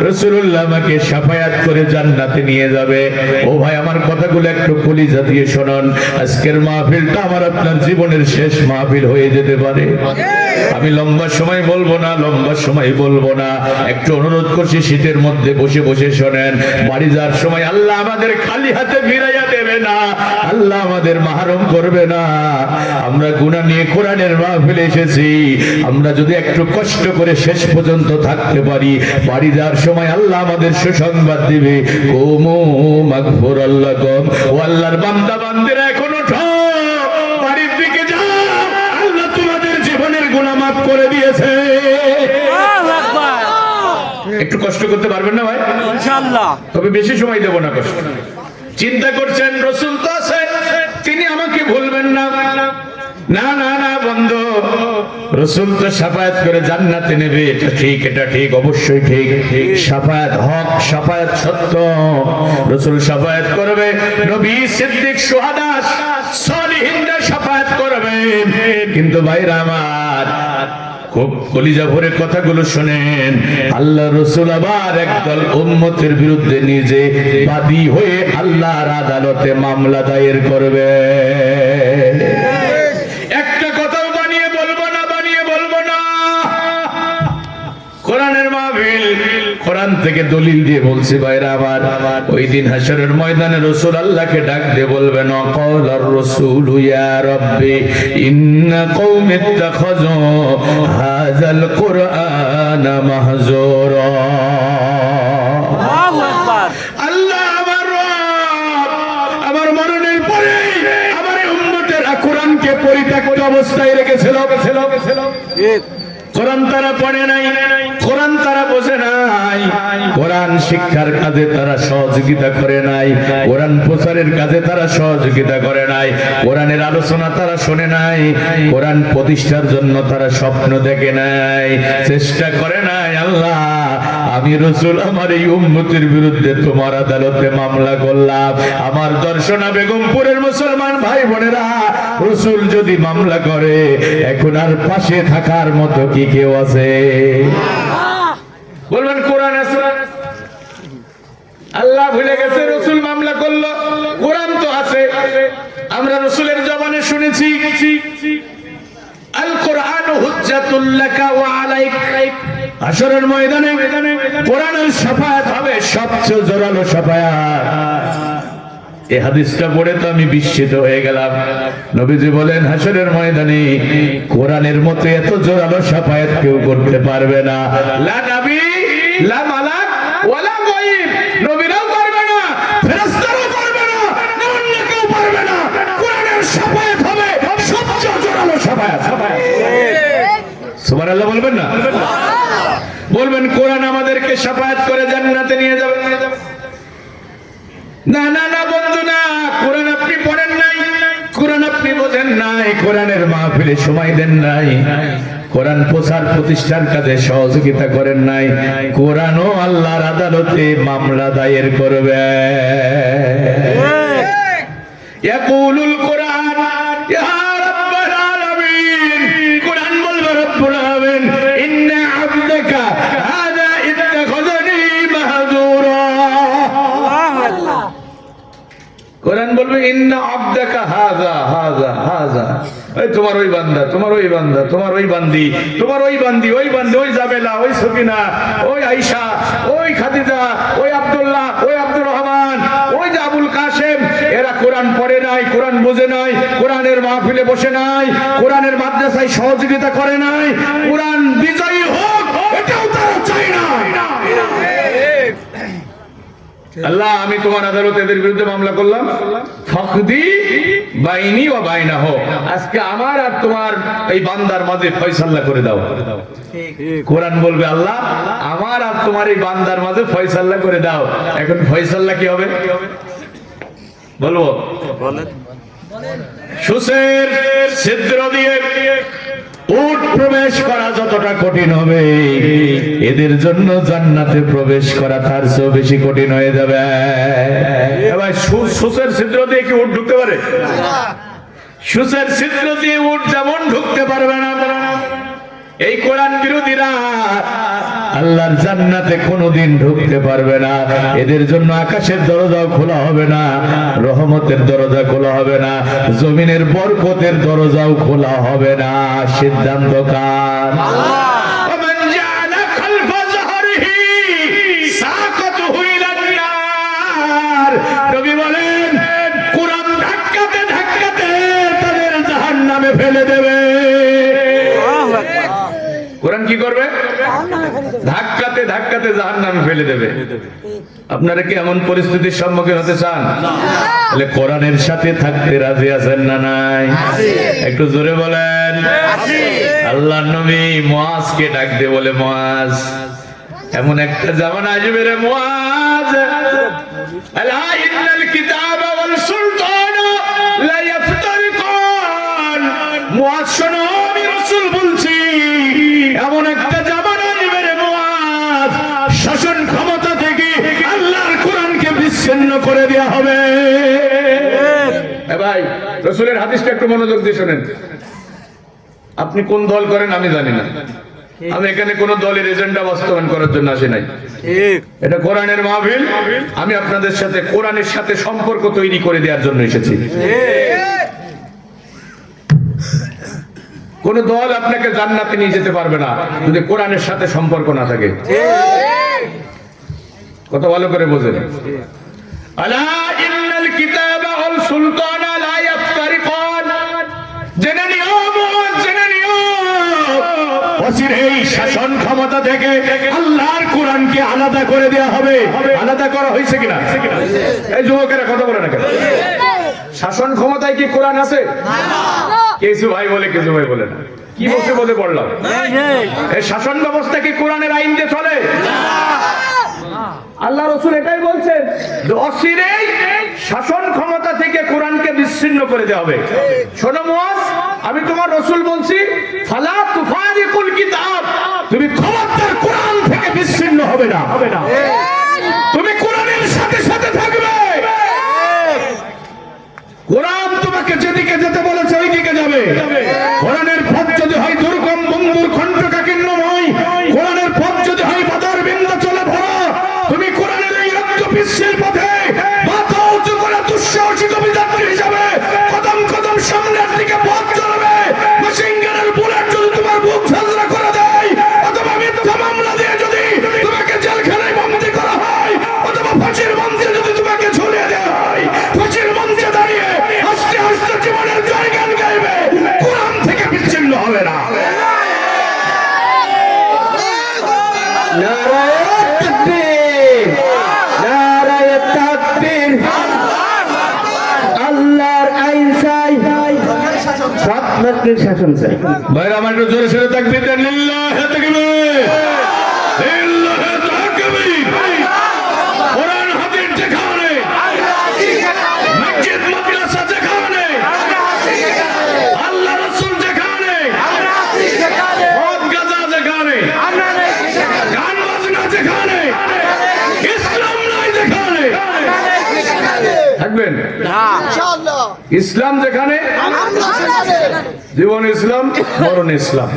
রাসূলুল্লাহ আমাকে শাফায়াত করে জান্নাতে নিয়ে যাবে। ও ভাই, আমার কথাগুলো একটু কলিজা দিয়ে শুনুন। আজকের মাহফিলটা আমার আপনার জীবনের শেষ মাহফিল হয়ে যেতে পারে। আমি লম্বা সময় বলবো না, লম্বা সময় বলবো না, একটু অনুরোধ করছি শীতের মধ্যে বসে বসে শোনেন। বাড়ি যাওয়ার সময় আল্লাহ আমাদের খালি হাতে ফিরাইয়া দেবে না, আল্লাহ আমাদের মাহরুম করবে না। আমরা গুনাহ নিয়ে কোরআনের মাহফিলে এসেছি, আমরা যদি একটু কষ্ট করে শেষ পর্যন্ত থাকতে পারি, বাড়ি যাওয়ার সময় আল্লাহ আমাদের সুসংবাদ দিবে, কুমু মাগফুরাল্লাকুম। ও আল্লাহর বান্দা বান্দিরা, এখন ওঠো, বাড়ির দিকে যাও, আল্লাহ তোমাদের জীবনের গুনাহ মাফ করে দিয়েছে। একটু কষ্ট করতে পারবেন না ভাই? ইনশাআল্লাহ। তবে বেশি সময় দেব না কষ্ট। চিন্তা করছেন রাসূল তো আছে, তিনি আমাকে ভুলবেন না। না না না বন্ধু, রাসূল তো শাফায়াত করে জান্নাতে নেবে, এটা ঠিক, এটা ঠিক, অবশ্যই ঠিক। শাফায়াত হক, শাফায়াত সত্য, রাসূল শাফায়াত করবে, নবী সিদ্দিক সুহাদা সালিহিনরা শাফায়াত করবেন। কিন্তু ভাইরা আমার, খুব কলিজা ভরে কথাগুলো শুনেন, আল্লাহ রাসূল আবার একদল উম্মতের বিরুদ্ধে নিজে বাদী হয়ে আল্লাহর আদালতে মামলা দায়ের করবে। একটা কথাও বানিয়ে বলবো না, বানিয়ে বলবো না। কোরআনের মাহফিল, কোরআন থেকে দলিল দিয়ে বলছি ভাইরা আমার, ওই দিন হাশরের ময়দানে রাসূল আল্লাহকে ডাক দিয়ে বলবেন, ক্বালার রাসূল ইয়া রাব্বি ইন্না কওমি ইত্তাখাযু হাযাল কুরআনা মাহজুরা। আল্লাহু আকবার। আল্লাহ আমার রব, আমার মরণের পরে আমার এই উম্মতেরা কোরআনকে পরিত্যক্ত অবস্থায় রেখেছিল। কোরআন তারা পড়ে নাই, কোরআন তারা বোঝে নাই, কোরআন শিক্ষার কাজে তারা সহযোগিতা করে নাই, কোরআন প্রচারের কাজে তারা সহযোগিতা করে নাই, কোরআনের আলোচনা তারা শোনে নাই, কোরআন প্রতিষ্ঠার জন্য তারা স্বপ্ন দেখে নাই, চেষ্টা করে নাই। আল্লাহ, আমি রাসূল আমার এই উম্মতের বিরুদ্ধে তোমার আদালতে মামলা করলাম। আমার দর্শনা বেগমপুরের মুসলমান ভাই বোনেরা, রাসূল যদি মামলা করে, এখন আর পাশে থাকার মতো কি কেউ আছে? বলবেন কোরআন আছে, আল্লাহ ভুলে গেছে, রাসূল মামলা করলো, কোরআন তো আছে। আমরা রাসূলের জবানে শুনেছি, আল কোরআন হুজ্জাতুল লাকা ওয়া আলাইক। হাশরের ময়দানে কোরআনের শাফায়াত হবে, সবচেয়ে জোরালো শাফায়াত। এই হাদিসটা পড়ে তো আমি বিস্মিত হয়ে গেলাম। নবীজি বলেন, হাশরের ময়দানে কোরআনের মতো এত জোরালো শাফায়াত কেউ করতে পারবে না। লা নবী, লা মালাক, ওয়ালা গায়ব। নবীরাও পারবে না, ফেরেশতারাও পারবে না, অন্য কেউ পারবে না। কোরআনের শাফায়াত হবে সবচেয়ে জোরালো শাফায়াত। সুবহানাল্লাহ বলবেন না? বলবেন কোরআন আমাদেরকে শাফায়াত করে জান্নাতে নিয়ে যাবে। না না না বন্ধু না, কোরআন আপনি পড়েন নাই, কোরআন আপনি বোঝেন নাই, কোরআনের মাহফিলে সময় দেন নাই, কোরআন প্রচার প্রতিষ্ঠার কাজে সহযোগিতা করেন নাই, কোরআনও আল্লাহর আদালতে মামলা দায়ের করবে। ইয়াকুলুল কোরআন ইয়া রাব্বাল আলামিন, কোরআন বলবে রব্বুল আলামিন, ইন্না আবদাকা হাযা ইত্তাখাযানি মাহজুরা। ইন্না আবদাকা হাযা হাযা হাযা, এই তোমার ওই বান্দা, তোমার ওই বান্দা, তোমার ওই বান্দি, তোমার ওই বান্দি, ওই বান্দি, ওই জাবেলা, ওই সকিনা, ওই আয়েশা, ওই খাদিজা, ওই আব্দুল্লাহ, ওই আব্দুর রহমান, ওই যে আবুল কাসেম, এরা কোরআন পড়ে নাই, কোরআন বোঝে নাই, কোরআনের মাহফিলে বসে নাই, কোরআনের মাদ্রাসায় সহযোগিতা করে নাই, কোরআন বিজয়ী হোক এটাও তারা চায় না। আল্লাহ, আমি তোমার আদালতে এদের বিরুদ্ধে মামলা করলাম, ফাকদি বাইনি ওয়া বাইনাহু, আজকে আমার আর তোমার এই বান্দার মাঝে ফয়সালা করে দাও। কোরআন বলবে, আল্লাহ আমার আর তোমার এই বান্দার মাঝে ফয়সালা করে দাও। এখন ফয়সালা কি হবে বলবো? সুসের ছিদ্র দিয়ে উট প্রবেশ করা যতটা কঠিন হবে, এদের জন্য জান্নাতে প্রবেশ করা তার চেয়েও বেশি কঠিন হয়ে যাবে। এবার সুসের ছিদ্র দিয়ে কি উট ঢুকতে পারে? সুসের ছিদ্র দিয়ে উট যেমন ঢুকতে পারবে না, এই কোরআন বিরোধীরা আল্লাহর জান্নাতে কোনোদিন ঢুকতে পারবে না। এদের জন্য আকাশের দরজাও খোলা হবে না, রহমতের দরজা খোলা হবে না, জমিনের বরকতের দরজাও খোলা হবে না। সিদ্ধান্ত কার? ওমান জাআলা খালফা যাহরিহি সাকাতুহু ইলান নার। নবী বলেন, কোরআন ধাক্কাতে ধাক্কাতে তাদের জাহান্নামে ফেলে দেবে। কোরআন কি করবে? ধাক্কাতে ধাক্কাতে জাহান্নামে ফেলে দেবে। আপনারা কি এমন পরিস্থিতির সম্মুখীন হতে চান? তাহলে কোরআনের সাথে থাকতে রাজি আছেন না নাই? একটু জোরে বলেন। আল্লাহর নবী মুআজকে ডাক দিয়ে বলে, মুআজ, এমন একটা জামানা আসবে রে মুআজ, আলা ইন্নাল কিতাবা ওয়াল সুলতান লা ইয়াফতারিকান। মুআজ শোনো, আমি রাসূল বলছি, এমন একটা জামানা আসবে রে মুআজ, শাসন ক্ষমতা থেকে আল্লাহর কোরআনকে বিচ্ছিন্ন করে দেয়া হবে। ভাই, রাসূলের হাদিসটা একটু মনোযোগ দিয়ে শুনেন। আপনি কোন দল করেন আমি জানি না, আমি এখানে কোন দলের এজেন্ডা বাস্তবায়ন করার জন্য আসি নাই। এটা কোরআনের মাহফিল, আমি আপনাদের সাথে কোরআনের সাথে সম্পর্ক তৈরি করে দেওয়ার জন্য এসেছি। কোন দল আপনাকে জান্নাতে নিয়ে যেতে পারবে না যদি কোরআনের সাথে সম্পর্ক না থাকে। কত ভালো করে বোঝেন। আলা ইন্নাল কিতাবা ওয়াল সুলতানা লা ইয়াফতারিকান। জেনে নিও, জেনে নিও, অচিরেই শাসন ক্ষমতা থেকে আল্লাহর কোরআনকে আলাদা করে দেয়া হবে। আলাদা করা হয়েছে কিনা? এই যুবকেরা কথা বলে না কেন? শাসন ক্ষমতায় কি কোরআন আছে? কিছু ভাই বলে, কিছু ভাই বলে না। কি বলতে বলে পড়লাম? এই শাসন ব্যবস্থা কি কোরআনের আইন দিয়ে চলে? আল্লাহ রাসূল এটাই বলছেন, অচিরেই শাসন ক্ষমতা থেকে কোরআনকে বিচ্ছিন্ন করে দেওয়া হবে। শোনো মুআজ, আমি তোমার রাসূল বলছি, ফালা তুফারিকুল কিতাব, তুমি খবরদার কোরআন থেকে বিচ্ছিন্ন হবে না। তুমি কোরআনের সাথে সাথে থাকবে। কোরআন তোমাকে যেদিকে যেতে বলেছে ওই দিকে যাবে। কোরআনের পথ যদি হয় দুর্গম বন্ধুর কণ্ঠকাকীর্ণময়, কোরআনের পথ যদি হয় বাদর বিন্ধ্যাচলে ভরা, তুমি কোরআনের এই রক্তপিচ্ছিল পথে মাথা উঁচু করে দুঃসাহসিক অভিযাত্রী হিসাবে কদম কদম সামনের দিকে পথ চলবে। মেশিনগানের বুলেট যদি তোমার বুক ঝাঁঝরা করে দেয়, অথবা মিথ্যা মামলা দিয়ে যদি তোমাকে জেলখানায় বন্দী করা হয়, অথবা ফাঁসির মঞ্চে যদি তোমাকে ঝুলিয়ে দেওয়া হয়, ফাঁসির মঞ্চে দাঁড়িয়ে হাসতে হাসতে জীবনের জয়গান গাইবে, কোরআন থেকে বিচ্ছিন্ন হবে না। নারায়ে তাকবীর, নারায়ে তাকবীর। আল্লাহর আইন চাই, সৎ ব্যক্তির শাসন চাই। ভাইরা আমার একটু জোরে সোরে তাকবীর দেন। লিল্লাহি তাকবীর, লিল্লাহি তাকবীর। কোরআন হাদিস যেখানে, মসজিদ মাদ্রাসা যেখানে, আল্লাহ রাসূল যেখানে, মদ গাঁজা যেখানে, গান বাজনা যেখানে, ইসলাম নাই যেখানে, থাকবেন ইনশাআল্লাহ। ইসলাম যেখানে, জীবন ইসলাম, মরণ ইসলাম।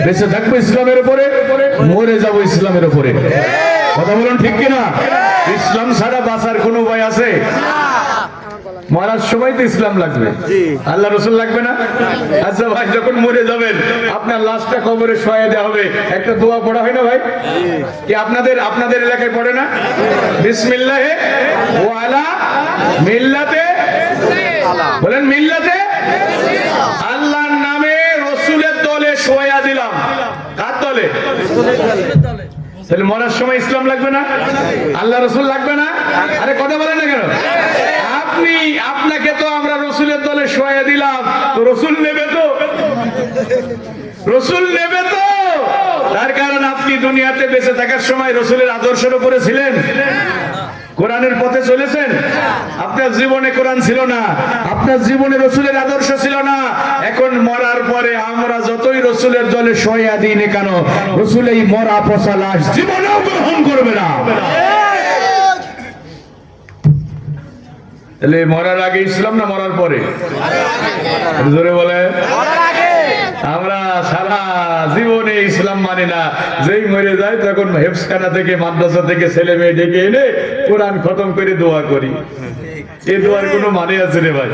বেঁচে থাকবো ইসলামের উপরে, মরে যাবো ইসলামের উপরে। কথা বলুন ঠিক কিনা? ইসলাম ছাড়া বাঁচার কোনো উপায় আছে? মরার সময় তো ইসলাম লাগবে, আল্লাহ রসুল লাগবে না? আচ্ছা ভাই, যখন মরে যাবেন আপনার লাশটা কবরে শোয়া দেওয়া হবে, একটা দোয়া পড়া হয় না ভাই? কি আপনাদের এলাকায় পড়ে না? বিসমিল্লাহে ওয়া আলা মিল্লাতে, বলেন মিল্লাতে, আল্লাহর নামে রসুলের দলে শোয়া দিলাম। কার দলে? তাহলে মরার সময় ইসলাম লাগবে না? আল্লাহ রসুল লাগবে না? আরে কথা বলেন না কেন? আপনাকে তো আমরা রসুলের দলে শোয়া দিলাম, তো রসুল নেবে তো? রসুল নেবে তো? তার কারণ আপনি দুনিয়াতে বেঁচে থাকার সময় রসুলের আদর্শের উপরে ছিলেন, কোরআনের পথে চলেছেন। আপনার জীবনে কোরআন ছিল না, আপনার জীবনে রসুলের আদর্শ ছিল না। এখন মরার পরে আমরা যতই রসুলের দলে শোয়া দিই না কেন, রসুল এই মরা পচা লাশ জীবনেও গ্রহণ করবে না। তাহলে মরার আগে ইসলাম না মরার পরে? জোরে বলে। আমরা সারা জীবনে ইসলাম মানি না, যেই মরে যায় তখন হেফসখানা থেকে মাদ্রাসা থেকে ছেলে মেয়ে ডেকে এনে কোরআন খতম করে দোয়া করি। এই দোয়ার কোনো মানে আছে রে ভাই?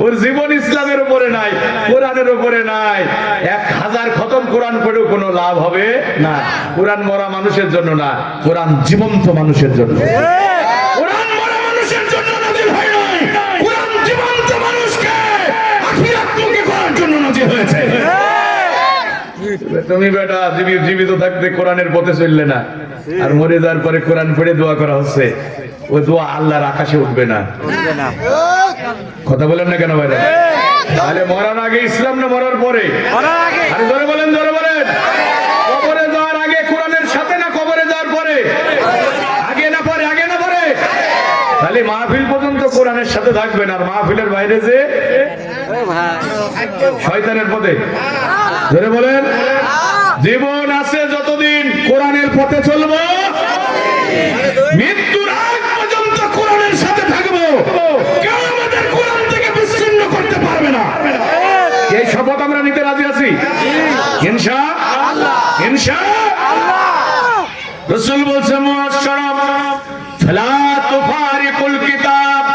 ওর জীবন ইসলামের উপরে নাই, কোরআনের উপরে নাই। 1000 খতম কোরআন পড়েও কোনো লাভ হবে না। কোরআন মরা মানুষের জন্য না, কোরআন জীবন্ত মানুষের জন্য। কোরআন মরা মানুষের জন্য নাজিল হয় নাই, কোরআন জীবন্ত মানুষকে আখিরাতমুখী করার জন্য নাজিল হয়েছে। তুমি বেটা জীবিত থাকতে কোরআনের পথে চললে না, আর মরে যাওয়ার পরে কোরআন পড়ে দোয়া করা হচ্ছে, ওই দোয়া আল্লাহর আকাশে উঠবে না। কথা বলেন না কেন ভাইরা? তাহলে মরার আগে ইসলাম না মরার পরে? আরে ধরে বলেন, ধরে বলেন। কবরে যাওয়ার আগে কোরআনের সাথে না কবরে যাওয়ার পরে? আগে না পরে? আগে না পরে? তাহলে মাহফিল পর্যন্ত কোরআনের সাথে থাকবেন, আর মাহফিলের বাইরে যে শয়তানের পথে। ধরে বলেন, জীবন আছে যতদিন কোরআনের পথে চলবো, মৃত্যুর আগ পর্যন্ত কোরআনের সাথে থাকবো, কেউ আমাদের কোরআন থেকে বিচ্ছিন্ন করতে পারবে না। এই শপথ আমরা নিতে রাজি আছি ইনশাআল্লাহ, ইনশাআল্লাহ। রাসূল বলেছেন মুআশশারাম ফালা তুফারিকুল কিতাব,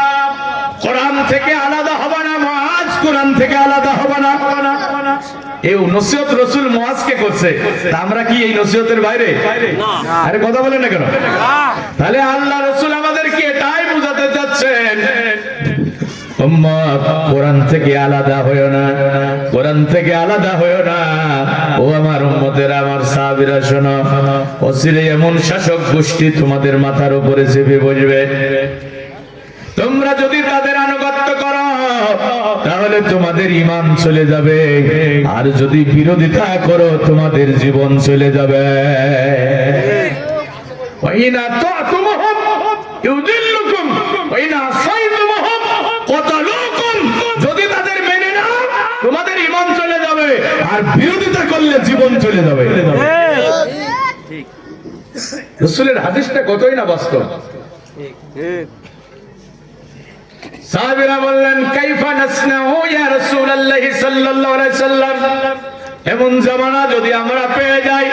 কোরআন থেকে আলাদা হবে না মুআজ, কোরআন থেকে আলাদা হবে না। এই নসিহত রাসূল মুআজকে করছে, তা আমরা কি এই নসিহতের বাইরে? আরে কথা বলেন না কেন? তাহলে আল্লাহ রাসূল আমাদেরকে এটাই বোঝাতে যাচ্ছেন, উম্মত কোরআন থেকে আলাদা হয়ো না, কোরআন থেকে আলাদা হয়ো না। ও আমার উম্মতেরা, আমার সাহাবীরা শোনো, অচিরে এমন শাসক গোষ্ঠী তোমাদের মাথার উপরে চেপে বসবে, তোমরা যদি তাদের আনুগত্য করো তাহলে তোমাদের ঈমান চলে যাবে, আর যদি বিরোধিতা করো তোমাদের জীবন চলে যাবে। ওয়াইনা তা'তুমুহুম ইউদিল্লুকুম ওয়াইনা আসাইতুমুহুম ক্বাতালুকুম, যদি তাদের মেনে নাও তোমাদের ঈমান চলে যাবে, আর বিরোধিতা করলে জীবন চলে যাবে। ঠিক। রাসূলের হাদিসটা কতই না বাস্তব। ঠিক। সাহাবীরা বললেন, কাইফা নাসনাউ ইয়া রাসূলুল্লাহ সাল্লাল্লাহু আলাইহি সাল্লাম, এমন জামানা যদি আমরা পেয়ে যাই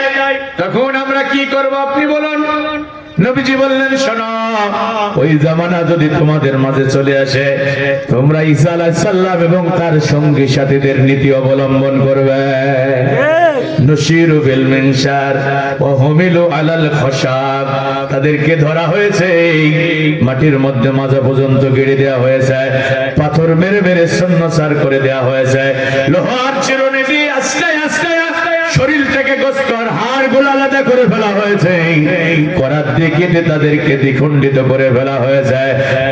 তখন আমরা কি করব আপনি বলুন। নবীজি বললেন, শোনো, ওই জামানা যদি তোমাদের মাঝে চলে আসে, তোমরা ঈসা আলাইহিস সালাম এবং তার সঙ্গী সাথীদের নীতি অবলম্বন করবে। নশিরু বিল মিনশার ওয়া হুমিলু আলাল খশাব, তাদেরকে ধরা হয়েছে, মাটির মধ্যে মাজা পর্যন্ত গেড়ে দেওয়া হয়েছে, পাথর মেরে মেরে শূন্যসার করে দেওয়া হয়েছে, লোহার চিরুনি দিয়ে আস্তে আস্তে শরীর থেকে গোশত আর হাড়গুলো আলাদা করে ফেলা হয়েছে, করাত দিয়ে কেটে তাদেরকে দ্বিখণ্ডিত করে ফেলা হয়েছে।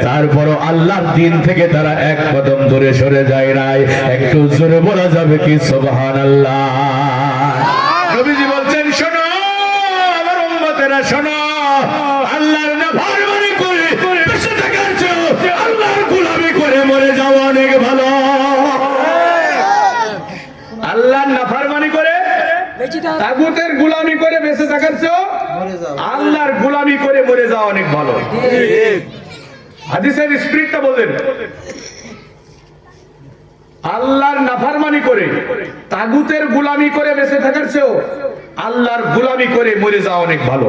তারপরও আল্লাহর দিন থেকে তারা এক কদম দূরে সরে যায় নাই। একটু জোরে বলা যাবে কি সুবহানাল্লাহ? নবীজি বলছেন, শোনো আমার উম্মতেরা, শোনো, আল্লাহর নাফরমানি করে বেঁচে থাকার চেয়ে আল্লাহর গোলামি করে মরে যাওয়া অনেক ভালো। আল্লাহর নাফরমানি করে, তাগুতের গোলামি করে বেঁচে থাকার চেয়ে আল্লাহর গোলামি করে মরে যাওয়া অনেক ভালো। হাদিসের স্পিরিটটা বলেন, আল্লাহর নাফরমানি করে তাগুতের গোলামি করে বেঁচে থাকার চেয়ে আল্লাহর গোলামি করে মরে যাওয়া অনেক ভালো।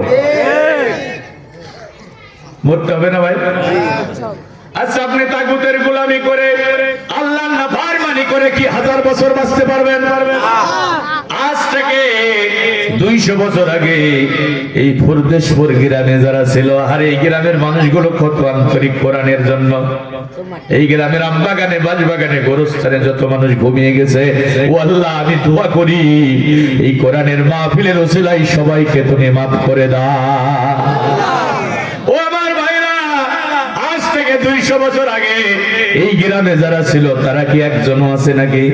মরতে হবে না ভাই? আচ্ছা, আপনি তাগুতের গোলামি করে আল্লাহর নাফরমানি করে কি 1000 বছর বাঁচতে পারবেন? আজ থেকে 200 বছর আগে এই ফুরদেশপুর গ্রামে যারা ছিল, আর এই গ্রামের মানুষগুলো কত আন্তরিক কোরআনের জন্য। এই গ্রামের আমবাগানে, বাজবাগানে, গোরস্থানে যত মানুষ ঘুমিয়ে গেছে, ও আল্লাহ, আমি দোয়া করি এই কোরআনের মাহফিলের ওসিলায় সবাইকে তুমি মাফ করে দাও। ও আমার ভাইরা, আজ থেকে 200 বছর আগে এই গ্রামে যারা ছিল তারা কি একজনও আছে নাকি?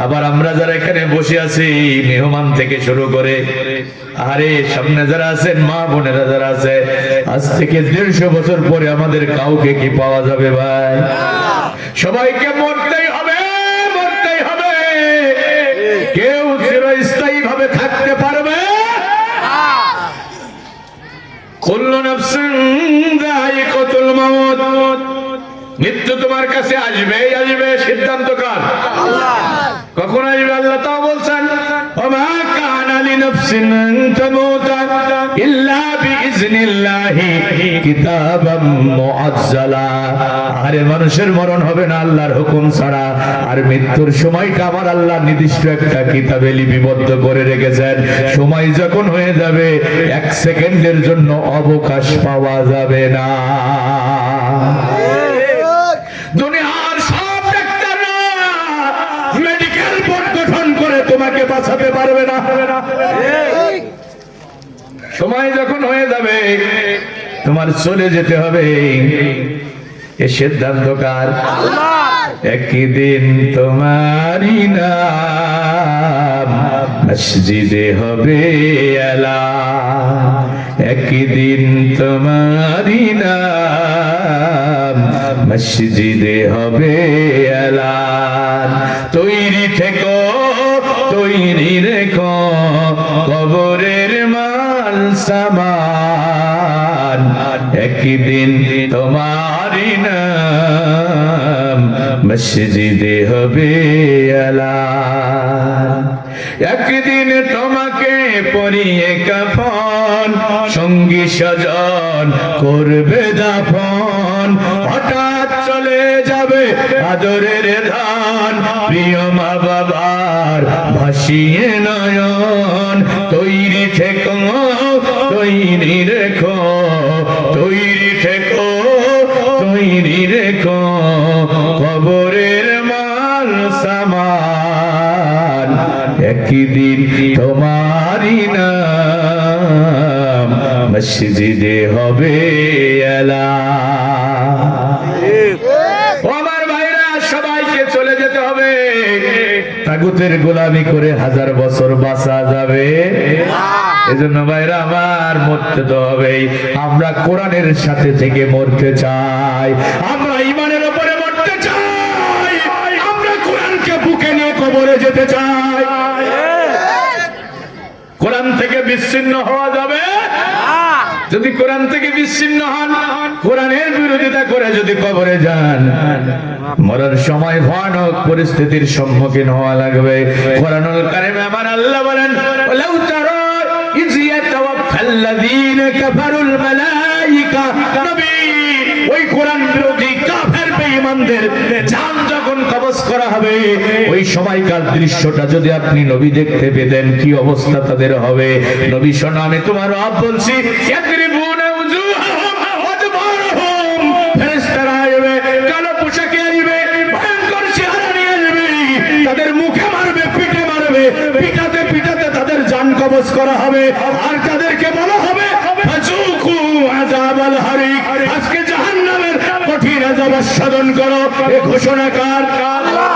আবার আমরা যারা এখানে বসে আছি, মেহমান থেকে শুরু করে, আরে সামনে যারা আছেন, মা বোনেরা যারা আছে, আজ থেকে 150 বছর পরে আমাদের কাউকে কি পাওয়া যাবে ভাই? সবাইকে মরতেই হবে, মরতেই হবে। কেউ চিরস্থায়ী ভাবে থাকতে পারবে? কুল্লু নাফসিন যায়িকাতুল মাউত। মৃত্যু তোমার কাছে আসবেই আসবে, সিদ্ধান্ত কার? আল্লাহ। কখন আসবে আল্লাহ তাও বলছেন, ওমা কানা লিনাফসিন আন তামুতা ইল্লা বিইজনিল্লাহি কিতাবাম মুআজ্জালা। আরে মানুষের মরণ হবে না আল্লাহর হুকুম ছাড়া, আর মৃত্যুর সময়টা আমার আল্লাহ নির্দিষ্ট একটা কিতাবে লিপিবদ্ধ করে রেখেছেন। সময় যখন হয়ে যাবে, 1 সেকেন্ডের জন্য অবকাশ পাওয়া যাবে না। দুনিয়ার সব ডাক্তাররা মেডিকেল বোর্ড গঠন করে তোমাকে বাঁচাতে পারবে না। সময় যখন হয়ে যাবে, তোমার চলে যেতে হবে। এ সিদ্ধান্ত কার? আল্লাহর। একদিন তোমারই নাম মসজিদে হবে এলান, একদিন তোমারই নাম মসজিদে হবে এলান। তৈরি থেকো, তৈরি রেখো কবরের মাল সামান, একদিন তোমারই নাম মসজিদে হবে এলান। একদিন তোমাকে পরিয়ে কাফন, সঙ্গী স্বজন করবে দাফন। হঠাৎ চলে যাবে আদরের ধান, প্রিয় মা বাবার ভাসিয়ে নয়ন। তৈরি থেকো, তৈরি রেখো, তৈরি থেকো, তৈরি রেখো কবরের মাল সামান, একদিন তোমারই নাম মসজিদে হবে এলান। ও আমার ভাইরা, সবাইকে চলে যেতে হবে। তাগুতের গোলামি করে 1000 বছর বাঁচা যাবে? এজন্য ভাইরা আমার, মরতে তো হবেই। আমরা কোরআনের সাথে থেকে মরতে চাই, আমরা ঈমানের উপরে মরতে চাই, আমরা কোরআনকে বুকে নিয়ে কবরে যেতে চাই। কোরআন থেকে বিচ্ছিন্ন হওয়া যাবে? যদি কোরআন থেকে বিচ্ছিন্ন হন, কোরআনের বিরোধিতা করে যদি কবরে যান, মরার সময় ভয়ানক পরিস্থিতির সম্মুখীন হওয়া লাগবে। কোরআনুল কারীমে আমার আল্লাহ বলেন, ওয়ালাউ তারা ইয ইয়াতাওয়াফাল্লাযীনা কাফারুল মালায়েকা। নবী, ওই কোরআন বিরোধী কাফের বেঈমানদের জান যখন কবজ করা হবে, ওই সময়কার দৃশ্যটা যদি আপনি নবী দেখতে পেতেন, কি অবস্থা তাদের হবে। নবী শোনো, আমি তোমার রব বলছি, ইয়াদরিবুনা উজুহাহুম ওয়াদবারহুম। ফেরেশতারা আসবে, কালো পোশাকে আসবে, ভয়ঙ্কর চেহারা নিয়ে আসবে, তাদের মুখে মারবে, পিঠে মারবে, পিটাতে পিটাতে তাদের জান কবজ করা হবে। আর তাদেরকে বলা হবে, ফাযুকু আযাবাল হারিক, আজকে জাহান্নামের কঠিন আযাব আস্বাদন করো। এই ঘোষণা কার? আল্লাহ।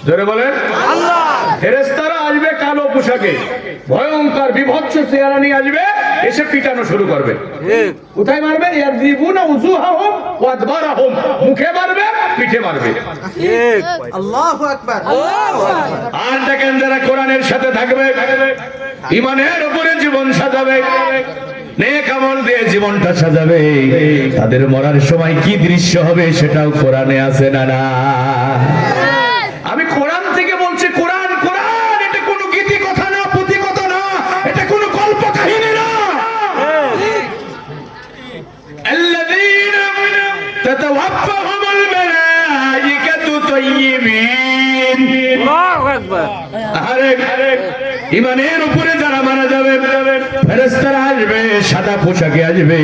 জোরে বলেন আল্লাহ। ফেরেশতারা আসবে কালো পোশাকে, ভয়ঙ্কর বিভৎস চেহারা নিয়ে আসবে, এসে পিটানো শুরু করবে। কোথায় মারবে? ইয়াদরিবুনা উজুহাহুম ওয়াদবারহুম, মুখে মারবে, পিঠে মারবে। ঠিক। আল্লাহু আকবার, আল্লাহু আকবার। আর দেখেন, যারা কোরআনের সাথে থাকবে, ঈমানের উপরে জীবন সাজাবে, নেক আমল দিয়ে জীবনটা সাজাবে, তাদের মরার সময় কি দৃশ্য হবে সেটাও কোরআনে আছে না? না, আমি কোরআন থেকে বলছি। কোরআন, কোরআন এটা কোনো গীতি কথা না, পুঁথি কথা না, এটা কোনো গল্প কাহিনী না। আল্লাযীনা তাতাওয়াফাহুমুল মালাইকাতু তাইয়িবিন। আল্লাহু আকবার। আরে ঈমানের উপরে যারা মারা যাবে ফেরেশতারা আসবে, সাদা পোশাকে আসবে,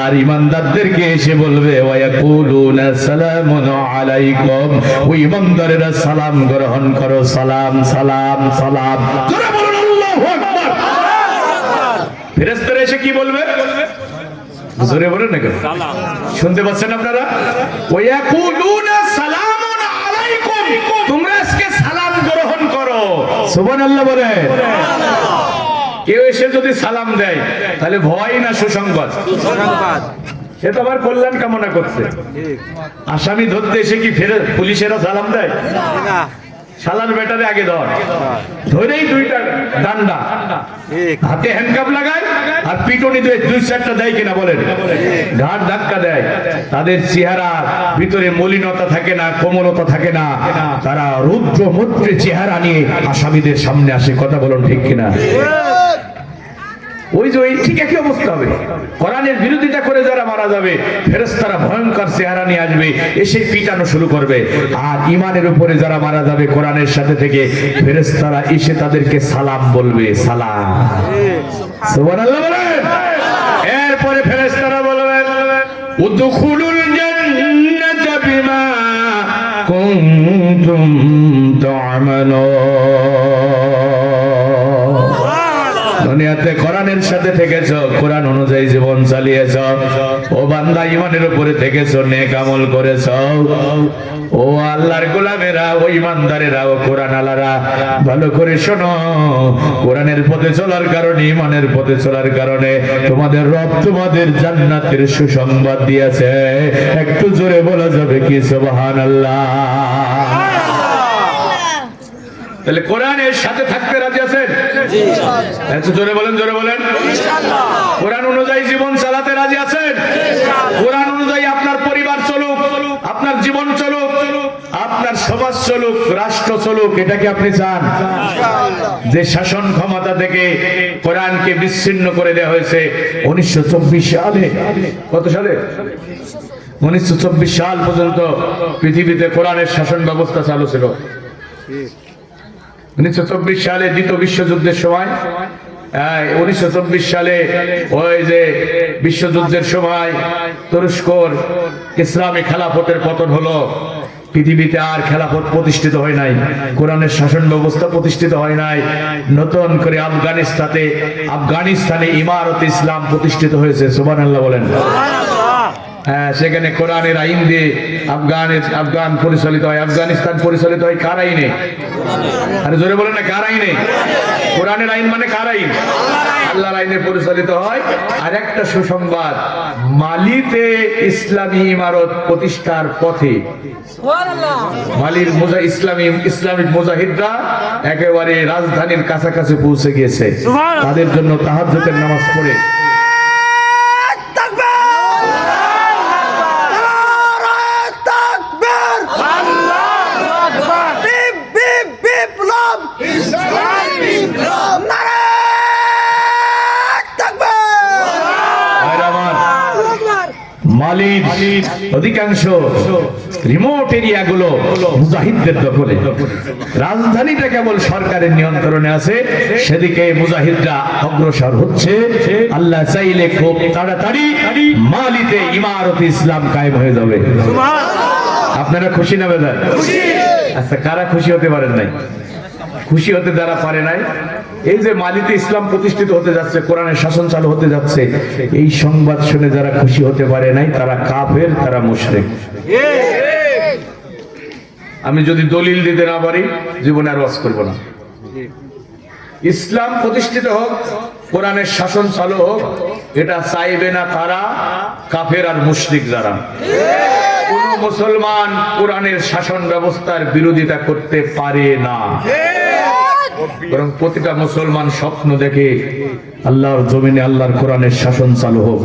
আর ঈমানদারদেরকে এসে বলবে ওয়া ইয়াকুলুনা সালামুন আলাইকুম, ওই ঈমানদারেরা সালাম গ্রহণ করো, সালাম সালাম সালাম। জোরে বলুন আল্লাহু আকবার। ফেরেশতারা এসে কি বলবে? জোরে বলেন না কেন? শুনতে পাচ্ছেন আপনারা? ওয়া ইয়াকুলুনা সালামুন আলাইকুম, তোমরা আজকে সালাম গ্রহণ করো। সুবহানাল্লাহ বলেন। কেউ এসে যদি সালাম দেয় তাহলে ভয় না সুসংবাদ? সে তো আবার কল্যাণ কামনা করছে। আসামি ধরতে এসে কি ফেরে পুলিশেরা সালাম দেয়? শালার বেটারে আগে ধরেই দুইটা ডান্ডা, হাতে হ্যান্ডকাপ লাগায় আর পিটুনি দিয়ে দুই চারটা দেয় কিনা বলেন? ঘাড় ধাক্কা দেয়। তাদের চেহারা ভিতরে মলিনতা থাকে না, কোমলতা থাকে না, তারা রুদ্র মূর্তি চেহারা নিয়ে আসামিদের সামনে আসে। কথা বলুন ঠিক কিনা? ওই যে ঠিক একই অবস্থা হবে। কোরআনের বিরোধিতা করে যারা মারা যাবে ফেরেশতারা ভয়ঙ্কর চেহারা নিয়ে আসবে, এসে পিটানো শুরু করবে। আর ঈমানের উপরে যারা মারা যাবে কোরআনের সাথে থেকে ফেরেশতারা এসে তাদেরকে সালাম বলবে, সালাম। সুবহানাল্লাহ বলেন। এরপরে ফেরেশতারা বলবে উদখুলুল জান্নাতা বিমা কুনতুম তা'মালুন। দুনিয়াতে কোরআনের সাথে থেকেছো, কোরআন অনুযায়ী জীবন চালিয়েছো, ও বান্দা ঈমানের উপরে থেকেছো, নেক আমল করেছো, ও আল্লাহর গোলামেরা, ও ঈমানদারেরা, ও কোরআন আলারা, ভালো করে শোনো। কোরআনের পথে চলার কারণে, ঈমানের পথে চলার কারণে তোমাদের রব তোমাদের জান্নাতের সুসংবাদ দিয়েছে। একটু জোরে বলা যাবে কি সুবহানাল্লাহ? তাহলে কোরআনের সাথে থাকতে রাজি আছেন? জি। একটু জোরে বলেন, জোরে বলেন। ইনশাআল্লাহ। কোরআন অনুযায়ী জীবন চালাতে রাজি আছেন? ইনশাআল্লাহ। কোরআন অনুযায়ী আপনার পরিবার চলুক, আপনার জীবন চলুক, আপনার সমাজ চলুক, রাষ্ট্র চলুক, এটা কি আপনি চান? ইনশাআল্লাহ। যে শাসন ক্ষমতা থেকে কোরআনকে বিচ্ছিন্ন করে দেওয়া হয়েছে 1924 সালে, কত সালে? 1924 সাল পর্যন্ত পৃথিবীতে কোরআনের শাসন ব্যবস্থা চালু ছিল। 1924 সালে দ্বিতীয় বিশ্বযুদ্ধের সময়, 1924 সালে ওই যে বিশ্বযুদ্ধের সময় তুরস্কর ইসলামী খেলাফতের পতন হলো। পৃথিবীতে আর খেলাফত প্রতিষ্ঠিত হয় নাই, কোরআনের শাসন ব্যবস্থা প্রতিষ্ঠিত হয় নাই। নতুন করে আফগানিস্তানে ইমারত ইসলাম প্রতিষ্ঠিত হয়েছে। সুবহানাল্লাহ বলেন। সেখানে কোরআনের আইন দিয়ে আফগান পরিচালিত হয়, আফগানিস্তান পরিচালিত হয় কার আইনে? আরে জোরে বলেন না, কার আইনে? কোরআনের আইন মানে কার আইন? আল্লাহর আইনে পরিচালিত হয়। আর একটা সুসংবাদ, মালিতে ইসলামী ইমারত প্রতিষ্ঠার পথে মালির ইসলামিক মুজাহিদরা একেবারে রাজধানীর কাছাকাছি পৌঁছে গিয়েছে। তাদের জন্য তাহাজ্জুদের নামাজ পড়ে মালির অধিকাংশ রিমোট এরিয়া গুলো মুজাহিদদের দখলে, রাজধানীটা কেবল সরকারের নিয়ন্ত্রণে আছে। সেদিকে মুজাহিদরা অগ্রসর হচ্ছে। আল্লাহ চাইলে খুব তাড়াতাড়ি মালিতে ইমারত ইসলাম কায়েম হয়ে যাবে। আপনারা খুশি না বেজার? আচ্ছা, কারা খুশি হতে পারেন নাই? খুশি হতে যারা পারে নাই, এই যে মালিতে ইসলাম প্রতিষ্ঠিত হতে যাচ্ছে, কোরআনের শাসন চালু হতে যাচ্ছে, এই সংবাদ শুনে যারা খুশি হতে পারে নাই তারা কাফের, তারা মুশরিক। আমি যদি দলিল দিতে না পারি জীবনে আর ওয়াজ করব না। ইসলাম প্রতিষ্ঠিত হোক, কোরআনের শাসন চালু হোক, এটা চাইবে না তারা কাফের আর মুশরিক যারা। কোন মুসলমান কোরআনের শাসন ব্যবস্থার বিরোধিতা করতে পারে না, বরং প্রতিটা মুসলমান স্বপ্ন দেখে আল্লাহর জমিনে আল্লাহর কোরআনের শাসন চালু হোক।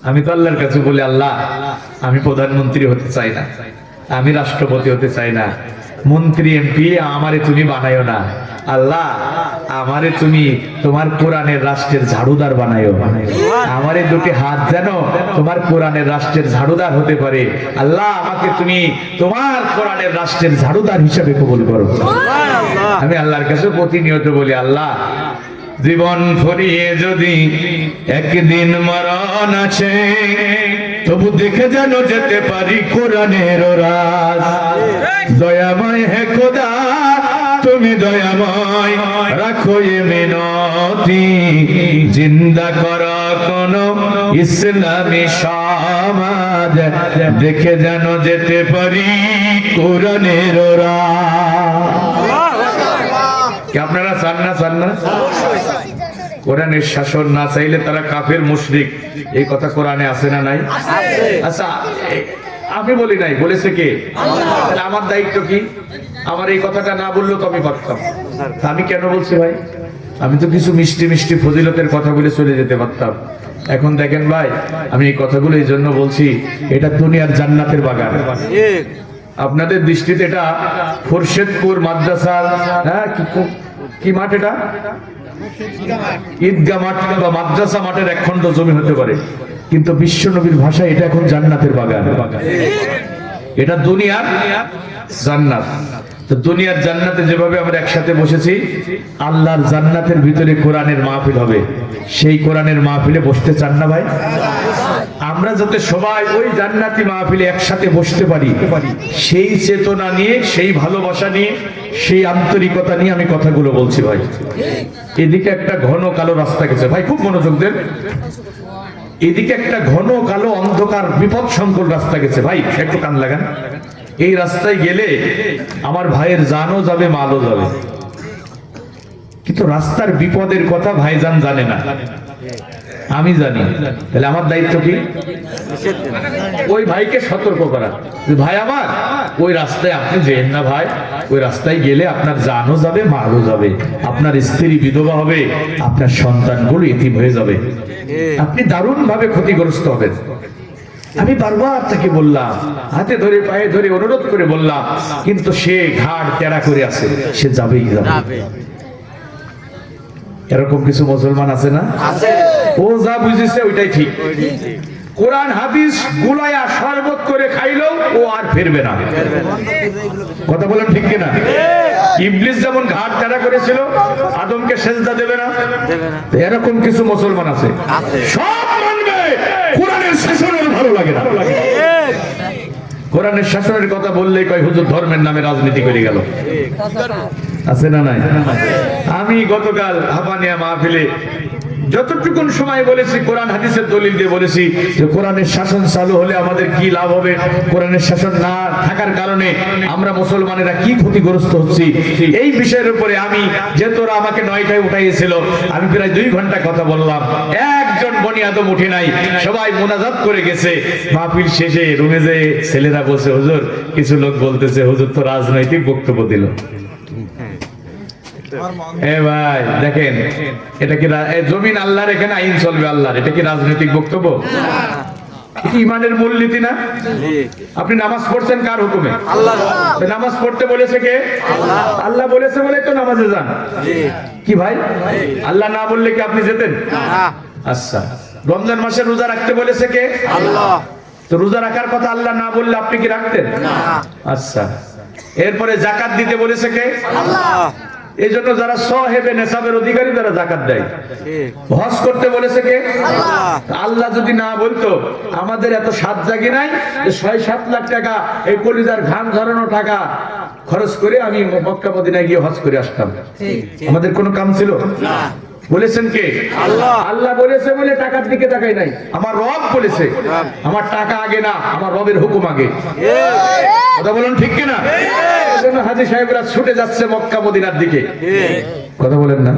আমি তো আল্লাহর কাছে বলি, আল্লাহ আমি প্রধানমন্ত্রী হতে চাই না, আমি রাষ্ট্রপতি হতে চাই না, মন্ত্রী এমপি আমারে তুমি বানাইও না আল্লাহ, আমারে তুমি তোমার কোরআনের রাষ্ট্রের ঝাড়ুদার বানাইও। আমারে দুটি হাত যেন তোমার কোরআনের রাষ্ট্রের ঝাড়ুদার হতে পারে। আল্লাহ, আমাকে তুমি তোমার কোরআনের রাষ্ট্রের ঝাড়ুদার হিসেবে কবুল করো। আমি আল্লাহর কাছে প্রতিনিয়ত বলি, আল্লাহ, জীবন ফুরিয়ে যদি একদিন মরণ আছে, তবু দেখে যেন যেতে পারি কোরআনের রাজ। দয়াময় হে খোদা, তুমি দয়াময়, রাখো এ মিনতি, জিন্দা করো কোন ইসলামী সমাজ, দেখে যেন যেতে পারি কোরআনের রাজ। কি আপনারা চান না? চান না? কোরআনের শাসন না চাইলে তারা কাফের মুশরিক, এই কথা কোরআনে আছে না নাই? আচ্ছা, আমি বলি নাই, বলেছে কে? তাহলে আমার দায়িত্ব কি? আমার এই কথাটা না বললেও তো আমি পারতাম। আমি কেন বলছি ভাই? আমি তো কিছু মিষ্টি মিষ্টি ফজিলতের কথা বলে চলে যেতে পারতাম। এখন দেখেন ভাই, আমি এই কথাগুলো এই জন্য বলছি, এটা দুনিয়ার জান্নাতের বাগান। আপনাদের দৃষ্টিতে এটা ফরশেদপুর মাদ্রাসা, হ্যাঁ, কি মাঠ? এটা ঈদগাহ মাঠ বা মাদ্রাসা মাঠের একখণ্ড জমি হতে পারে, কিন্তু বিশ্ব নবীর ভাষায় এটা এখন জান্নাতের বাগান। এটা দুনিয়ার জান্নাত। তো দুনিয়ার জান্নাতে যেভাবে আমরা একসাথে বসেছি, আল্লাহর জান্নাতের ভিতরে কোরআনের মাহফিল হবে। সেই কোরআনের মাহফিলে বসতে চান না ভাই? আমরা যাতে সবাই ওই জান্নাতি মাহফিলে একসাথে বসতে পারি, সেই চেতনা নিয়ে, সেই ভালোবাসা নিয়ে, সেই আন্তরিকতা নিয়ে আমি কথাগুলো বলছি ভাই। এদিকে একটা ঘন কালো রাস্তা গেছে ভাই, খুব মনোযোগ দেন। এদিকে একটা ঘন কালো অন্ধকার বিপদ সংকুল রাস্তা গেছে ভাই, একটু কান লাগান। এই রাস্তায় গেলে আমার ভাইয়ের জানও যাবে, মালও যাবে, কিন্তু রাস্তার বিপদের কথা ভাইজান জানে না, আমি জানি। তাহলে আমার দায়িত্ব কি? ওই ভাইকে সতর্ক করা, ভাই আমার ওই রাস্তায় আপনি যেন না ভাই, ওই রাস্তায় গেলে আপনার জানও যাবে, মালও যাবে, আপনার স্ত্রী বিধবা হবে, আপনার সন্তানগুলো এতিম হয়ে যাবে, আপনি দারুণ ভাবে ক্ষতিগ্রস্ত হবেন। আমি বারবার তাকে বললাম, হাতে ধরে পায়ে ধরে অনুরোধ করে বললাম, কিন্তু সে ঘাড় তেড়া করে আছে, সে যাবেই যাবে। এরকম কিছু মুসলমান আছে না? ও যা বুঝেছে ওইটাই ঠিক। কোরআন হাদিস গুলায়া শরবত করে খাইলেও ও আর ফিরবে না। কথা বলেন ঠিক কিনা? ইবলিস যেমন ঘাট তেড়া করেছিল, আদমকে সেজদা দেবে না, এরকম কিছু মুসলমান আছে, সব মানবে, কোরআনের শাসনের ভালো লাগে না। কোরআনের শাসনের কথা বললেই কয় হুজুর ধর্মের নামে রাজনীতি করে গেল। আছে না নাই? আমি গতকাল হাফানিয়া মাহফিলে যতটুকুন সময় বলেছি, কোরআন হাদিসের দলিল দিয়ে বলেছি যে কোরআনের শাসন চালু হলে আমাদের কি লাভ হবে, কোরআনের শাসন না থাকার কারণে আমরা মুসলমানেরা কি ক্ষতিগ্রস্ত হচ্ছি, এই বিষয়ের উপরে আমি, যে তোরা আমাকে 9টায় উঠাইয়েছিল, আমি প্রায় 2 ঘন্টা কথা বললাম। একজন বনি আদম উঠে নাই, সবাই মোনাজাত করে গেছে। মাহফিল শেষে রুমে যে ছেলেরা বলছে, হুজুর, কিছু লোক বলতেছে হুজুর তো রাজনৈতিক বক্তব্য দিল। এ ভাই দেখেন, এটা কি জমিন আল্লাহর, এখানে আইন চলবে আল্লাহর, এটা কি রাজনৈতিক বক্তব্য? ইমানের মূলনীতি না? আপনি নামাজ পড়ছেন কার হুকুমে? আল্লাহ। নামাজ পড়তে বলেছে কে? আল্লাহ বলেছে বলে তো নামাজে যান। কি ভাই, আল্লাহ না বললে কি আপনি যেতেন? আচ্ছা, রমজান মাসে রোজা রাখতে বলেছে কে? আল্লাহ। তো রোজা রাখার কথা আল্লাহ না বললে আপনি কি রাখতেন? আচ্ছা, এরপরে যাকাত দিতে বলেছে কে? আল্লাহ। এই জন্য যারা সাহেবে নেসাবের অধিকারী তারা যাকাত দেয়। হজ করতে বলেছে কে? আল্লাহ। আল্লাহ যদি না বলতো, আমাদের এত সাত জাগি নাই 6-7 লাখ টাকা এই কলিজার ঘাম ঝরানো টাকা খরচ করে আমি মক্কা মদিনায় গিয়ে হজ করে আসতাম, আমাদের কোনো কাম ছিল না। বলেছেন কে? আল্লাহ। আল্লাহ বলেছে বলে টাকার দিকে তাকাই নাই, আমার রব বলেছে। আমার টাকা আগে না, আমার রবের হুকুম আগে। কথা বলুন ঠিক কিনা? এজন্য হাজী সাহেবরা ছুটে যাচ্ছে মক্কা মদিনার দিকে। কথা বলেন না?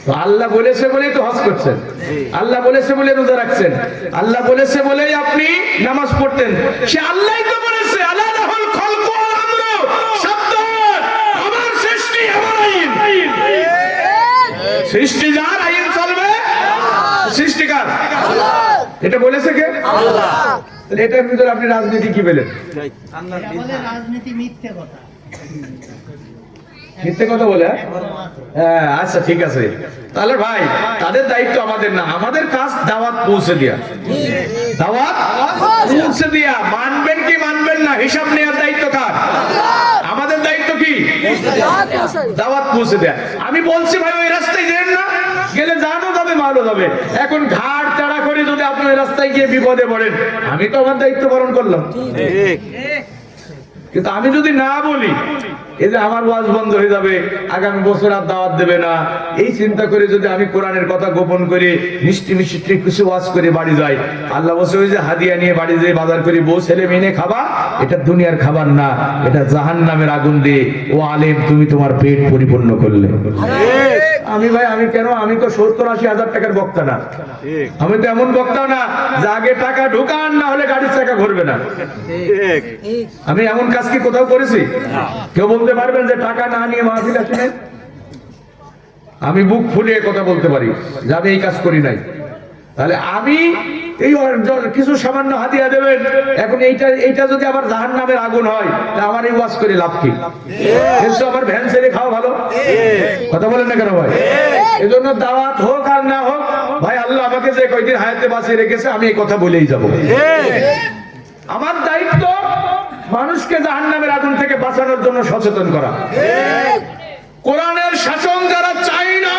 তো আল্লাহ বলেছে বলেই তো হজ করছেন, আল্লাহ বলেছে বলে রোজা রাখছেন, আল্লাহ বলেছে বলেই আপনি নামাজ পড়তেন। সে আল্লাহই তো বলেছে, আল্লাহ লাহুল খালকু ওয়াল আমরু, সাবধান, আমার সৃষ্টি, আমার আইন। সৃষ্টি যার, আইন চলবে। সৃষ্টিকার আল্লাহ, এটা বলেছে কে? আল্লাহ। এটার ভিতরে আপনি রাজনীতি কি পেলেন? রাজনীতি মিথ্যে কথা। মিথ্যে কথা বলে? হ্যাঁ, আচ্ছা ঠিক আছে। তাহলে ভাই তাদের দায়িত্ব আমাদের না, আমাদের কাজ দাওয়াত পৌঁছে দেয়া। দাওয়াত পৌঁছে দেয়া, মানবেন কি মানবেন না হিসাব নেওয়ার দায়িত্ব কার? আমাদের দায়িত্ব কি? দাওয়াত পৌঁছে দেয়া। আমি বলছি ভাই ওই রাস্তায় যেন না, গেলে জানো যাবে মালও যাবে। এখন ঘাট তাড়া করে যদি আপনি ওই রাস্তায় গিয়ে বিপদে পড়েন, আমি তো আমার দায়িত্ব পালন করলাম। কিন্তু আমি যদি না বলি এই যে আমার ওয়াজ বন্ধ হয়ে যাবে, আগামী বছর আর দাওয়াত দেবে না, এই চিন্তা করে যদি আমি কোরআনের কথা গোপন করে মিষ্টি মিষ্টি কিছু ওয়াজ করে বাড়ি যাই, আল্লাহ বলছে ওই যে হাদিয়া নিয়ে বাড়ি যেয়ে বাজার করে বউ ছেলে মেনে খাবা, এটা দুনিয়ার খাবার না, এটা জাহান্নামের আগুন দিয়ে ও আলেম তুমি তোমার পেট পরিপূর্ণ করলে। আমি ভাই আমি কেন, আমি তো 70-80 হাজার টাকার বক্তা না, আমি তো এমন বক্তা না যে আগে টাকা ঢোকান না হলে গাড়ির চাকা ঘুরবে না। আমি এমন কাজ কি কোথাও করেছি? কেউ বলতে পারবেন যে টাকা না নিয়ে মাহফিল আসি নাই? আমি বুক ফুলিয়ে কথা বলতে পারি যে আমি এই কাজ করি নাই। তাহলে আমি এই কিছু সামান্য হাদিয়া দেবেন, এখন এইটা যদি আবার জাহান্নামের আগুন হয়, তা আমার এই ওয়াজ করে লাভ কি? আমার ভ্যান ছেড়ে খাওয়া ভালো। কথা বলেন না কেন ভাই? এই জন্য দাওয়াত হোক আর না হোক ভাই, আল্লাহ আমাকে যে কয়দিন হায়াতে বাঁচিয়ে রেখেছে আমি এই কথা বলেই যাব। আমার দায়িত্ব মানুষকে জাহান্নামের আগুন থেকে বাঁচানোর জন্য সচেতন করা। কোরআনের শাসন যারা চায় না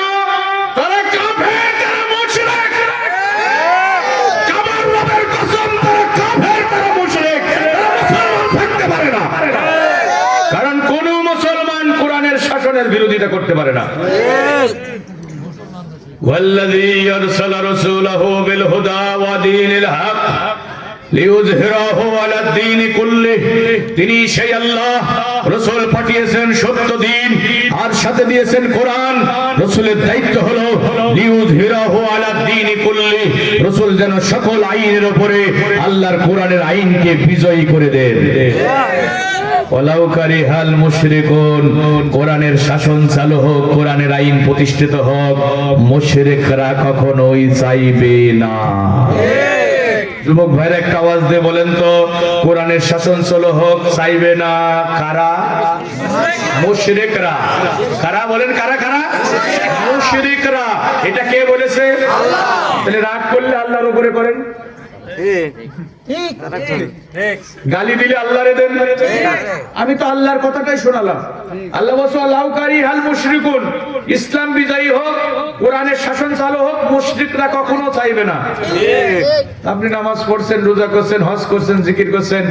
তারা কাফের, তারা মুশরিক। কাবার রবের কসম, তারা কাফের, তারা মুশরিক, তারা মুসলমান থাকতে পারে না। কারণ কোন মুসলমান কোরআনের শাসনের বিরোধিতা করতে পারে না। ওয়াল্লাযী আরসালা রাসূলাহু বিল হুদা ওয়া দীনিল হক লিইয়ুযহিরাহু আলাদ দীন কুল্লিহি, তিনি সেই আল্লাহ, রাসূল পাঠিয়েছেন সত্য দিন আর সাথে দিয়েছেন কোরআন। রাসূলের দায়িত্ব হলো লিইয়ুযহিরাহু আলাদ দীন কুল্লিহি, রাসূল যেন সকল আইনের উপরে আল্লাহর কোরআনের আইনকে বিজয়ী করে দেন। ওয়ালাউ কারিহাল মুশরিকুন, কোরআনের শাসন চালু হোক, কোরআনের আইন প্রতিষ্ঠিত হোক, মুশরিকরা কখনোই চাইবে না। যুবক ভাইরা একটা আওয়াজ দিয়ে বলেন তো, কোরআনের শাসন চালু হোক চাইবে না কারা? মুশরিকরা। কারা বলেন? কারা কারা? মুশরিকরা। এটা কে বলেছে? আল্লাহ। তাহলে রাগ করলে আল্লাহর উপরে করেন, গালি দিলে আল্লাহরে দেন। আমি তো আল্লাহর কথাটাই শোনালাম। আল্লাহ বলছে লাউ কারিহাল মুশরিকুন, ইসলাম বিজয়ী হোক, কোরআনের শাসন চালু হোক, মুশরিকরা কখনো চাইবে না। আপনি নামাজ পড়ছেন, রোজা করছেন, হজ করছেন, জিকির করছেন,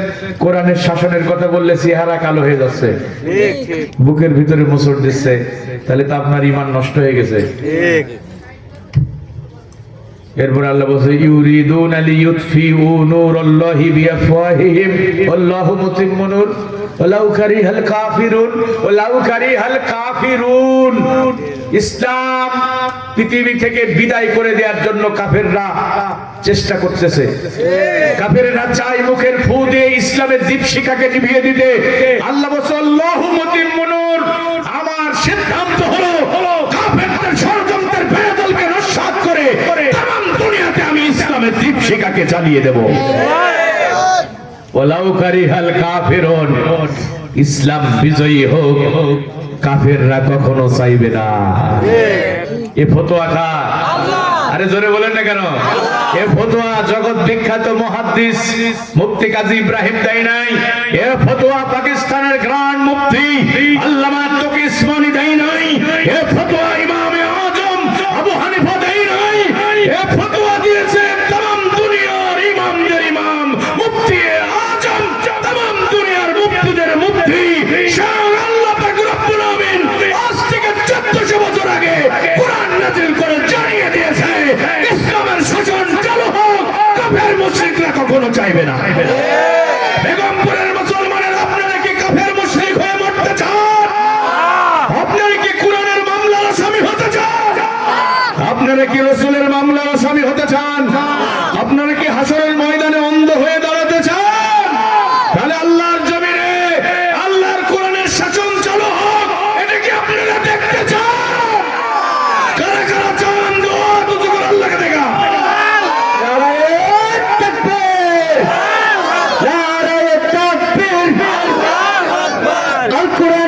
কোরআনের শাসনের কথা বললে চেহারা কালো হয়ে যাচ্ছে, বুকের ভিতরে মোচড় দিচ্ছে, তাহলে তো আপনার ঈমান নষ্ট হয়ে গেছে। এরপর আল্লাহ বলছে ইউরিদুনা লিইউতফিউ নূরাল্লাহি বিআফওয়াহিহিম ওয়াল্লাহু মুতিম্মু নূর ওয়ালাউ কারিহাল কাফিরুন ওয়ালাউ কারিহাল কাফিরুন। ইসলাম পৃথিবী থেকে বিদায় করে দেওয়ার জন্য কাফেররা চেষ্টা করতেছে। কাফেররা চায় মুখের ফু দিয়ে ইসলামের দীপশিখাকে নিভিয়ে দিতে। আল্লাহ বলছে আল্লাহু মুতিম্মু নূর, আমার সিদ্ধান্ত হলো কাফেরদের ষড়যন্ত্রের বেদলকে নস্যাৎ করে তাম দুনিয়াতে আমি ইসলামের দীপশিখাকে জ্বালিয়ে দেব। ওয়ালাউ কারিহাল কাফিরুন, ইসলাম বিজয়ী হোক, কাফেররা কখনো চাইবে না। এ ফতোয়া কার? আরে জোরে বলেন না কেন? এ ফতোয়া জগৎ বিখ্যাত মুহাদ্দিস মুফতি কাজী ইব্রাহিম দেয় নাই। এ ফতোয়া পাকিস্তানের গ্র্যান্ড মুফতি আল্লামা তকি উসমানী দেয় নাই। এ ফতোয়া ইমামে আজম আবু হানিফা দেয় নাই। এ ফতোয়া দিয়েছে तमाम দুনিয়ার ইমামদের ইমাম মুফতি আজম, तमाम দুনিয়ার মুফতিদের মুফতি শাহ আল্লাহ পাক রব্বুল আমিন আজ থেকে 1400 বছর আগে কোরআন নাযিল করে জানিয়ে দিয়েছে ইসলামের শাসন চালু হোক, কাফের মুশরিকরা কখনো চাইবে না। বেগমপুরের মুসলমানের আপনারা কি কাফের মুশরিক হয়ে মরতে চান? আপনারা কি কোরআনের মামলার আসামি হতে চান? আপনারা কি রাসূলের মামলার আসামি হতে চান? আপনারা কি হাসরের ময়দানে অন্ধ হয়ে দাঁড়াতে চান? তাহলে আল্লাহর জমিনে আল্লাহর কোরআনের শাসন চালু হোক, এটা কি আপনারা দেখতে চান? কারা কারা চান? দোয়া দুটো করে আল্লাহকে দেখা। নারায়ে তাকবীর, নারায়ে তাকবীর, আল্লাহু আকবার। আল কোরআন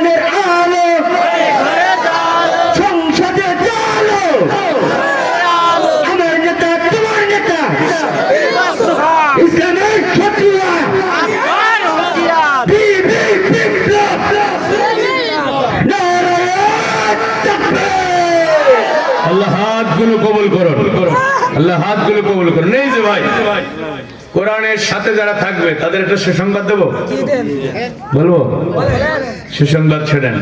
করুন, আল্লাহ হাতগুলো কবুল করুন। এই যে ভাই, কোরআনের সাথে যারা থাকবে তাদের একটা সুসংবাদ দেবো, বলবো? সুসংবাদ শোনেন,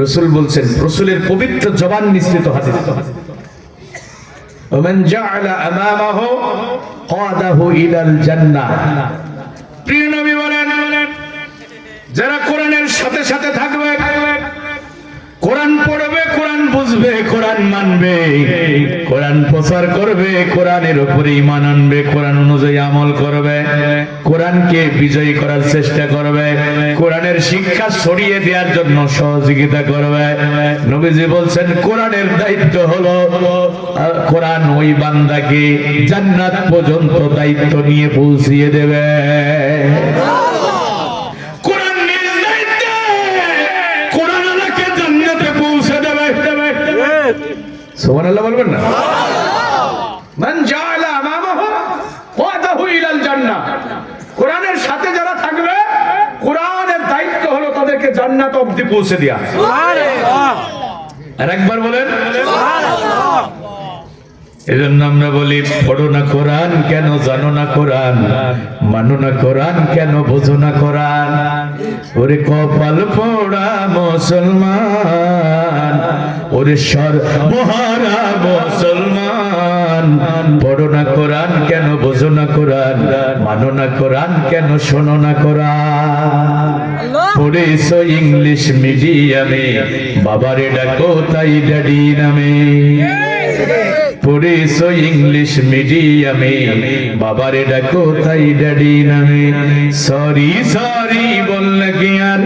রাসূল বলছেন, রাসূলের পবিত্র জবান নিঃসৃত হাদিস, ওমান জাআলা আমামাহু কাদাহু ইলাল জান্নাহ। প্রিয় নবী বলেন, যারা কোরআনের সাথে সাথে থাকবে, কোরআন পড়বে, কোরআন বুঝবে, কোরআন মানবে, কোরআন প্রচার করবে, কোরআনের উপরে ঈমান আনবে, কোরআন অনুযায়ী আমল করবে, কোরআনকে বিজয়ী করার চেষ্টা করবে, কোরআনের শিক্ষা ছড়িয়ে দেওয়ার জন্য সহযোগিতা করবে। নবীজি বলছেন, কোরআনের দায়িত্ব হলো কোরআন ওই বান্দাকে জান্নাত পর্যন্ত দায়িত্ব নিয়ে পৌঁছিয়ে দেবে। সুবহানাল্লাহ বলবেন না? মান জাআলা আমামাহু ওয়াদাহু ইলাল জান্নাহ। কোরআনের সাথে যারা থাকবে, কোরআনের দায়িত্ব হলো তাদেরকে জান্নাত অবধি পৌঁছে দেয়া। সুবহানাল্লাহ। আর একবার বলেন সুবহানাল্লাহ। এজন্য আমরা বলি, পড়ো না কোরআন, কেন জানো না কোরআন, মানো না কোরআন, কেন বোঝো না কোরআন। ওরে কপাল পোড়া মুসলমান, ওরে সর্বহারা মুসলমান, পড়ো না কোরআন, কেন বোঝো না কোরআন, মানো না কোরআন, কেন শোনো না কোরআন। পড়েছো ইংলিশ মিডিয়ামে, বাবারে ডাকো তাই ড্যাডি নামে। পড়েছো ইংলিশ মিডিয়ামে, বাবারে ডাকো তাই ড্যাডি নামে। সরি সরি বললে কি আর,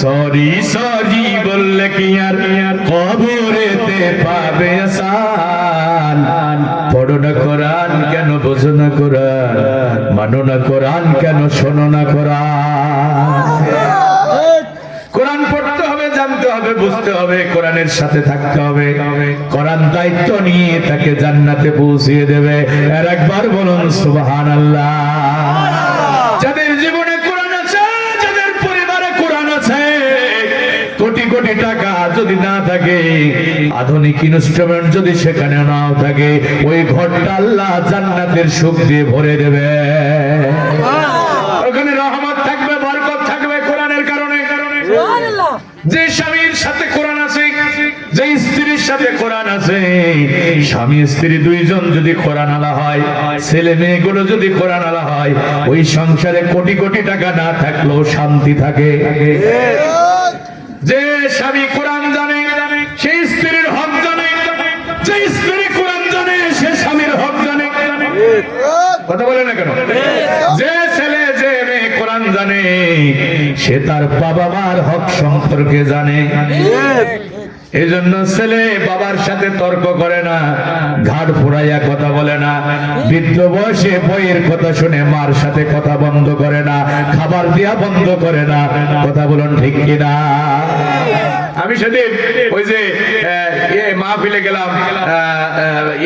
সরি সরি বললে কি আর, কবরেতে পাবে আসান। পড়ো না কোরআন, কেন বোঝো না কোরআন, মানো না কোরআন, কেন শোনো না কোরআন। কোরআন পড়তে হবে, জানতে হবে, বুঝতে হবে, কোরআনের সাথে থাকতে হবে। কোরআন দায়িত্ব নিয়ে তাকে জান্নাতে পৌঁছিয়ে দেবে। আর একবার বলুন সুবহানাল্লাহ। যাদের জীবনে কোরআন আছে, যাদের পরিবারে কোরআন আছে, কোটি কোটি টাকা যদি না থাকে, আধুনিক ইনস্ট্রুমেন্ট যদি সেখানে নাও থাকে, ওই ঘরটা আল্লাহ জান্নাতের সুখ দিয়ে ভরে দেবে। ওখানে রহমত থাকবে, বরকত থাকবে কোরআনের কারণে। যে স্বামীর সাথে কোরআন আছে, যে স্ত্রীর সাথে কোরআন আছে, স্বামী স্ত্রী দুইজন যদি কোরআন আলা হয়, ছেলে মেয়েগুলো যদি কোরআন আলা হয়, ওই সংসারে কোটি কোটি টাকা না থাকলেও শান্তি থাকে। যে স্বামী কোরআন জানে, সেই স্ত্রীর হক জানে, যে স্ত্রী কোরআন জানে, সে স্বামীর হক জানে। কথা বলে না কেন? যে ছেলে, যে মেয়ে কোরআন জানে, সে তার বাবা মার হক সম্পর্কে জানে। এই জন্য ছেলে বাবার সাথে তর্ক করে না, ঘাড় ফোড়াইয়া কথা বলে না, বৃদ্ধ বয়সে বইয়ের কথা শুনে মার সাথে কথা বন্ধ করে না, খাবার দিয়া বন্ধ করে না। কথা বলুন ঠিক কিনা? আমি সেদিন ওই যে মাহফিলে গেলাম,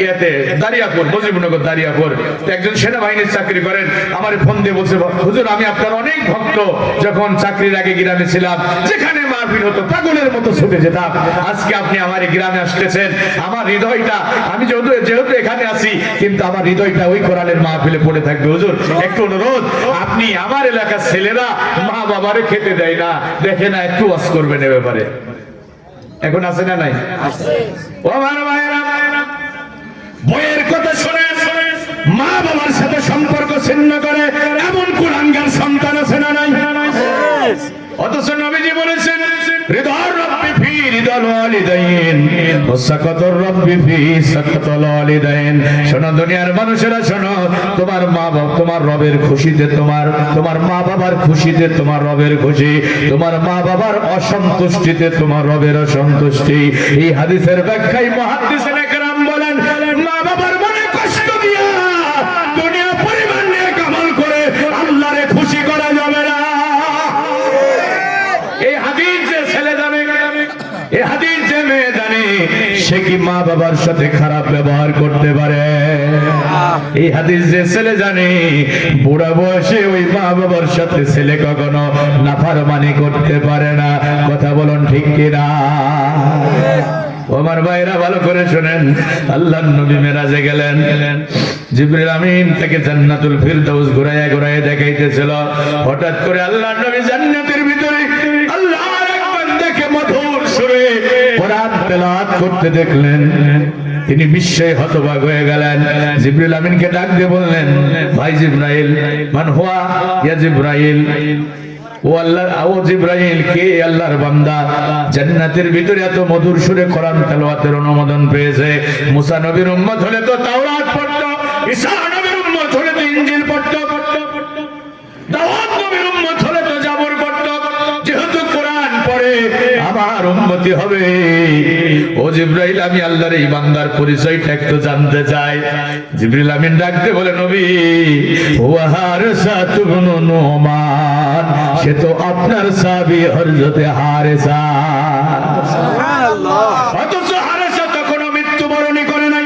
ইয়েতে দারিয়াপুর, মুজিবনগর দারিয়াপুর। একজন সেনাবাহিনীর চাকরি করেন, আমার ফোন দিয়ে বলছে, হুজুর আমি আপনার অনেক ভক্ত, যখন চাকরির আগে গ্রামে ছিলাম, যেখানে মাহফিল হতো পাগলের মতো ছুটে যেতাম। আজকে আপনি আমার গ্রামে আসতেছেন, আমার হৃদয়টা, আমি যেহেতু এখানে আছি, কিন্তু আমার হৃদয়টা ওই কোরআনের মাহফিলে পড়ে থাকবে। হুজুর একটু অনুরোধ, আপনি আমার এলাকার ছেলেরা মা বাবারে খেতে দেয় না, দেখে না, একটু ওয়াজ করবেন এ ব্যাপারে। এখন আছে না নাই? ও আমার ভাইয়েরা, বইয়ের কথা শুনে মা বাবার সাথে সম্পর্ক ছিন্ন করে এমন কুলাঙ্গার সন্তান আছে না নাই? অথচ নবীজি বলেছেন, রিদার রাব্বি ফি রিদাল ওয়ালিদাইন ওয়া সাকাতুর রাব্বি ফি সাকাতুল ওয়ালিদাইন। শোনো দুনিয়ার মানুষেরা, শোনো, তোমার মা বাবা, তোমার রবের খুশিতে তোমার মা বাবার খুশিতে তোমার রবের খুশি, তোমার মা বাবার অসন্তুষ্টিতে তোমার রবের অসন্তুষ্টি। এই হাদিসের ব্যাখ্যায় মুহাদ্দিসিনে কেরাম বলেন, মা বাবার মনে কষ্ট দিয়া দুনিয়া পরিবার নিয়ে কামাল করে আল্লাহরে খুশি করা যাবে না। এই হাদিস যে ছেলে জানে, এই হাদিস যে মেয়ে জানে, সে কি মা বাবার সাথে খারাপ ব্যবহার করতে পারে? এই হাদিস যে ছেলে জানে, বুড়া বয়সে ওই মা বাবার সাথে ছেলে কখনো নাফরমানি করতে পারে না। কথা বলুন ঠিক কিনা? ও আমার ভাইরা ভালো করে শুনেন, আল্লাহর নবী মেরাজে গেলেন, জিবরিল আমিন তাকে জান্নাতুল ফিরদাউস ঘুরাইয়া ঘুরাইয়া দেখাইতেছিল। হঠাৎ করে আল্লাহর নবী জান্নাতের ভিতরে আল্লাহর এক বান্দাকে মধুর সুরে কোরআন তেলাওয়াত করতে দেখলেন। তিনি বিস্ময়ে হতবাক হয়ে গেলেন। জিবরিল আমিনকে ডাক দিয়ে বললেন, ভাই জিবরাইল। মান হুয়া ইয়া জিবরাইল? ও আল্লাহ, ও জিবরাইল, কে আল্লাহর বান্দা জান্নাতের ভিতরে এত মধুর সুরে কোরআন তেলাওয়াতের অনুমোদন পেয়েছে? মুসা নবীর উম্মত হলে তো তাওরাত পড়তো, ঈসা নবীর উম্মত হলে তো ইনজিল পড়তো, দাউদ নবীর উম্মত হলে তো জাবর পড়তো। যেহেতু কোরআন পড়ে আমার উম্মতি হবে। ও জিবরাইল, আমি আল্লাহর এই বান্দার পরিচয়টা একটু জানতে চাই। জিবরিল আমিন ডাকতে বলে, নবী, হুয়া হারেসা ইবনে নুমান, সে তো আপনার সাহাবী হযরতে হারেসা। সুবহানাল্লাহ। অথচ হারেসা তখনও মৃত্যুবরণ করে নাই।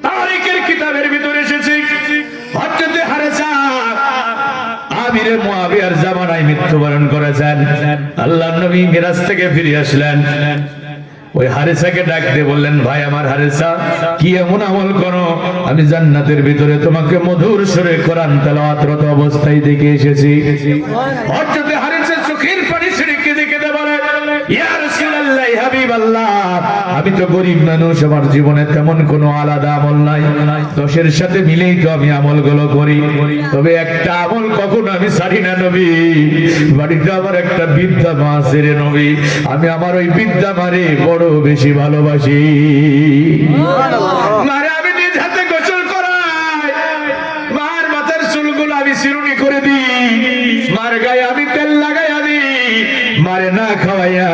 তারিখের কিতাবের ভিতরে এসেছে হযরতে হারেসা আমিরে মুয়াবিয়ার জামানায় মৃত্যুবরণ করেছেন। আল্লাহর নবী মিরাজ থেকে ফিরে আসলেন। ওই হারেসাকে ডাক দিয়ে বললেন, ভাই আমার হারেসা, কি এমন আমল করো আমি জান্নাতের ভিতরে তোমাকে মধুর সুরে কোরআন তেলাওয়াতরত অবস্থায় দেখে এসেছি। হযরতে হারেসা চোখের পানি ছেড়ে কেঁদে কেঁদে বলে, ইয়া রাসূলুল্লাহ, হাবিবাল্লাহ, আমি তো গরীব মানুষ, আমার জীবনে তেমন কোনো আলাদা আমল নাই, 10-এর সাথে মিলেই তো আমি আমলগুলো করি, তবে একটা আমল কখনো আমি ছাড়ি না নবী। বাড়িতে আমার একটা বিদ্যা মা আছে রে নবী, আমি আমার ওই বিদ্যা মারে বড় বেশি ভালোবাসি। মারে আমি নিজ হাতে গোসল করাই, মার মাথার চুলগুলো আমি চিরুনি করে দিই, মার গায়ে আমি তেল লাগাইয়া দিই, মারে না খাওয়াইয়া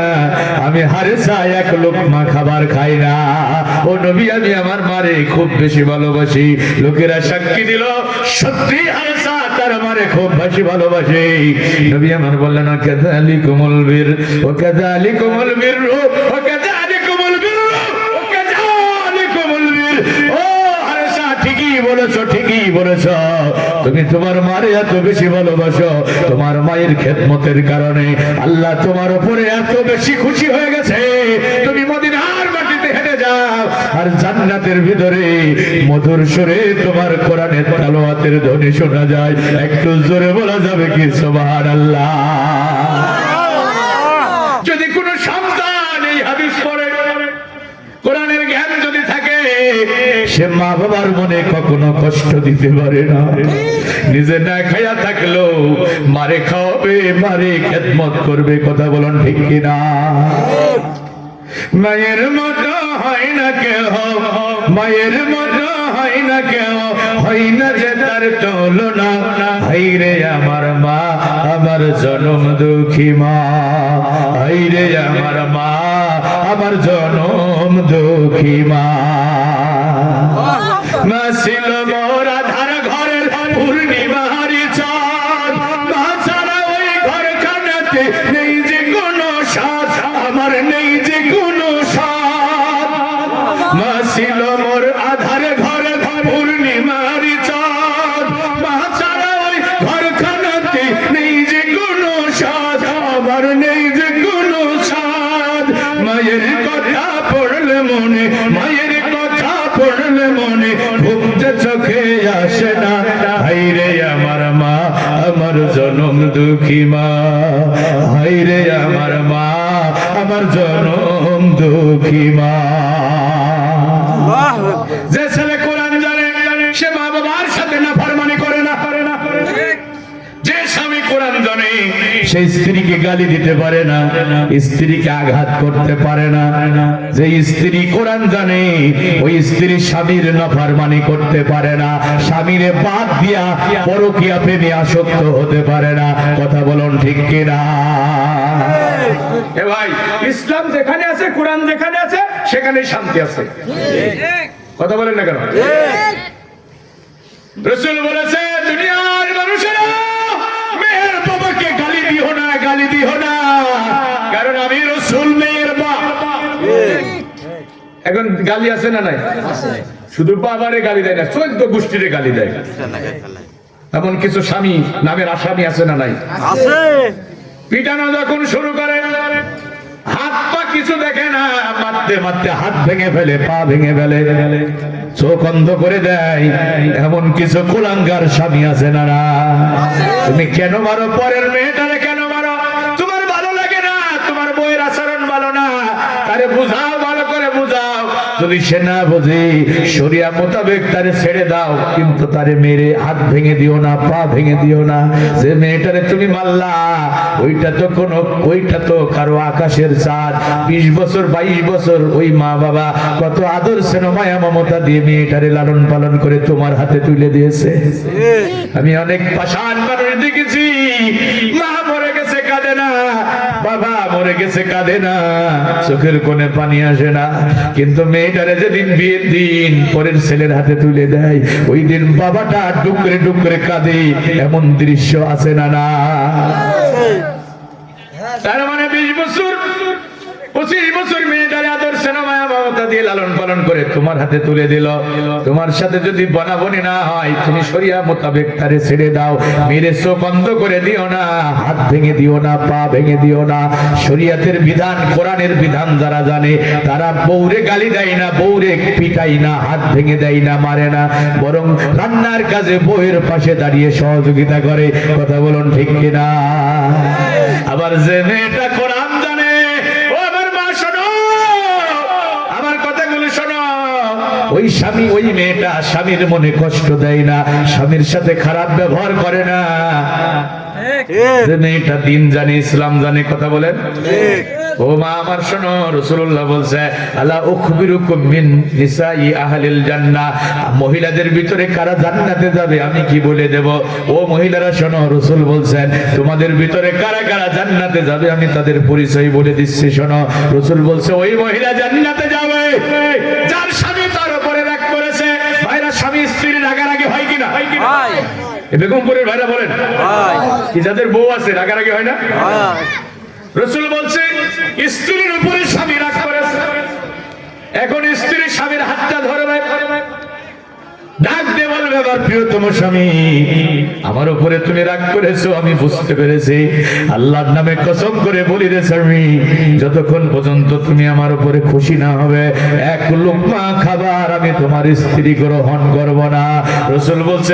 আমি হারেসা এক লোকমা খাবার খাই না। ও নবী, আমি আমার মারে খুব বেশি ভালোবাসি। লোকেরা সাক্ষী দিল, সত্যি হারেসা তার মারে খুব বেশি ভালোবাসে। নবী আমার বললেন, কাযালিকুমুল বির ওয়া কাযালিকুমুল বির ওয়া কাযালিকুমুল বির ওয়া কাযালিকুমুল বির। ও হারেসা, ঠিকই বলেছো, ঠিকই বলেছো, তুমি তোমার মারে এত বেশি ভালোবাসো, তোমার মায়ের খেদমতের কারণে আল্লাহ তোমার উপরে এত বেশি খুশি হয়ে গেছে। তুমি মদিনার মাটিতে হেঁটে যাও আর জান্নাতের ভিতরে মধুর সুরে তোমার কোরআনের তেলাওয়াতের ধ্বনি শোনা যায়। একটু জোরে বলা যাবে কি সুবহানাল্লাহ? যদি কোনো সন্তান এই হাদিস পড়ে, কোরআনের জ্ঞান যদি থাকে, সে মা বাবার মনে কখনো কষ্ট দিতে পারে না। নিজে না খাইয়া থাকলো মারে খাওয়াবে, মারে খেদমত করবে। কথা বলুন ঠিক কিনা? মায়ের মতো হয় না কেহ, মায়ের মতো হয় না কেহ, হয় না যে তার তুলনা। হাইরে আমার মা, আমার জনম দুঃখী মা, হাইরে আমার মা, আমার জনম দুঃখী মা। মা ছিল মোর আধার ঘরের পূর্ণিমারি চাঁদ, মা ছাড়া ওই ঘরখানাতে নেই যে কোনো স্বাদ, আমার নেই যে কোনো স্বাদ। মা ছিল মোর আধার ঘরের পূর্ণিমারি চাঁদ, মা ছাড়া ওই ঘরখানাতে নেই যে কোনো স্বাদ, আমার নেই যে কোনো স্বাদ। মায়ের কথা পড়লে মনে, মায়ের কথা পড়লে মনে ঘুমতে চোখে আসে না। হাইরে আমার মা, আমার জনম দুঃখী মা, হাইরে আমার মা, আমার জনম দুঃখী মা। যে ছেলে কোরআন জানে, সে মা বাবার সাথে নাফরমানি করে না। যে স্বামী কোরআন জানে, সে স্ত্রীকে গালি দিতে পারে না, স্ত্রীকে আঘাত করতে পারে না। যে স্ত্রী কোরআন জানে, ওই স্ত্রী স্বামীর নাফরমানি করতে পারে না, স্বামীরে বাদ দিয়া পরকীয়া প্রেমে আসক্ত হতে পারে না। কথা বলুন ঠিক কিনা? এ ভাই, ইসলাম যেখানে আছে, কোরআন যেখানে আছে, সেখানে শান্তি আছে। কথা বলেন না কেন? রাসূল বলেছে, দুনিয়ার মানুষেরা মেয়ের বাবাকে গালি দিও না, গালি দিও না, কারণ আমি রাসূল মেয়ের বাপ। এখন গালি আছে না নাই? শুধু বাবারে গালি দেয় না, 14 গোষ্ঠীরে গালি দেয়। এমন কিছু স্বামী নামের আসামি আছে না নাই? আছে। পিটানো যখন শুরু করে, হাত পা কিছু দেখে না, মারতে মারতে হাত ভেঙে ফেলে, পা ভেঙে ফেলে, চোখ অন্ধ করে দেয়। এমন কিছু কুলাঙ্গার স্বামী আছে না? না, তুমি কেন মারো পরের মেয়েটারে? কেন মারো? তোমার ভালো লাগে না, তোমার বউয়ের আচরণ ভালো না, তারে বুঝাও, ভালো করে বুঝাও। যদি সে না বোঝে, শরিয়া মোতাবেক তারে ছেড়ে দাও, কিন্তু তারে মেরে হাত ভেঙে দিও না, পা ভেঙে দিও না। যে মেয়েটারে তুমি মারলা, ওইটা তো কারো আকাশের চাঁদ। 20 বছর 22 বছর ওই মা বাবা কত আদর স্নেহ মায়া মমতা দিয়ে মেয়েটারে লালন পালন করে তোমার হাতে তুলে দিয়েছে। আমি অনেক পাষাণ মানুষ দেখেছি, মা মরে গেছে কাঁদে না, বাবা মরে গেছে কাঁদে না, চোখের কোণে পানি আসে না, কিন্তু মেয়েটারে যেদিন বিয়ের দিন পরের ছেলের হাতে তুলে দেয়, ওই দিন বাবাটা ডুকরে ডুকরে কাঁদে। এমন দৃশ্য আছে না? না, তার মানে 20 বছর 25 বছর মেয়েটারে আদর স্নেহ মায়া মমতা দিয়ে লালন পালন করে তোমার হাতে তুলে দিল। তোমার সাথে যদি বনাবনি না হয়, তুমি শরিয়া মোতাবেক তারে ছেড়ে দাও, মেরে চোখ বন্ধ করে দিও না, হাত ভেঙে দিও না, পা ভেঙে দিও না। শরিয়াতের বিধান, কোরআনের বিধান যারা জানে, তারা বউরে গালি দেয় না, বউরে পিটাই না, হাত ভেঙে দেয় না, মারে না, বরং রান্নার কাজে বউয়ের পাশে দাঁড়িয়ে সহযোগিতা করে। কথা বলুন ঠিক কিনা? আবার যে মেয়েটা কোরআন জানে, ও আমার মা শোনো, আমার কথাগুলো শোনো, ওই স্বামী, ওই মেয়েটা স্বামীর মনে কষ্ট দেয় না, স্বামীর সাথে খারাপ ব্যবহার করে না। যে মেয়েটা দিন জানে, ইসলাম জানে। কথা বলেন। ও মা আমার শোনো, রাসূলুল্লাহ বলছে, আলা উখবিরুকুম মিন নিসাই আহলিল জান্নাহ, মহিলাদের ভিতরে কারা জান্নাতে যাবে আমি কি বলে দেব? ও মহিলারা শোনো, রাসূল বলছেন, তোমাদের ভিতরে কারা কারা জান্নাতে যাবে আমি তাদের পরিচয় বলে দিচ্ছি। শোনো, রাসূল বলছে, ওই মহিলা জান্নাতে যাবে যার স্বামী তার উপরে রাগ করেছে। ভাইরা, স্বামী স্ত্রীর রাগারাগি হয় কিনা? বেগমপুরের ভাইরা বলেন, কি যাদের বউ আছে রাগারাগি হয় না? রাসূল বলছে, স্ত্রীর উপরে স্বামী রাগ করেছে, এখন স্ত্রী স্বামীর হাতটা ধরবে, ডাক দিয়ে বলবে, আমার প্রিয়তম স্বামী, আমার উপরে তুমি রাগ করেছো, আমি বুঝতে পেরেছি। আল্লাহর নামে কসম করে বলি রে স্বামী, যতক্ষণ পর্যন্ত তুমি আমার উপরে খুশি না হবে, এক লুকমা খাবার আমি তোমার স্ত্রী গ্রহণ করব না। রাসূল বলছে,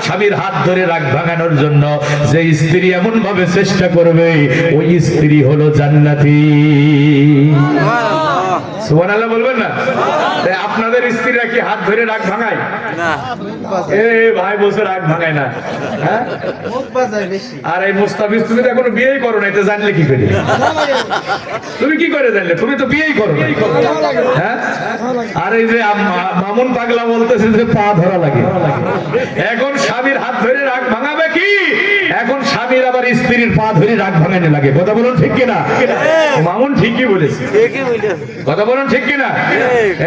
স্বামীর হাত ধরে রাগ ভাঙানোর জন্য যে স্ত্রী এমন ভাবে চেষ্টা করবে, ওই স্ত্রী হলো জান্নাতি। সুবহানাল্লাহ বলবেন না? আপনাদের স্ত্রীরা কি হাত ধরে রাগ ভাঙায় না? এ ভাই বলছে রাগ ভাঙায় না, হ্যাঁ? আর এই মুস্তাফিজ, তুমি তো এখনো বিয়েই করো না, এটা জানলে কি করে? তুমি কি করে জানলে? তুমি তো বিয়েই করো না, হ্যাঁ? আর এই যে মামুন পাগলা বলতেছে যে পা ধরা লাগে, এখন স্বামীর হাত ধরে রাগ ভাঙাবে কি? এখন স্বামীর আবার স্ত্রীর পা ধরে রাগ ভাঙানো লাগে। কথা বলুন ঠিক কিনা? মামুন ঠিকই বলেছে। কথা বলুন ঠিক কিনা?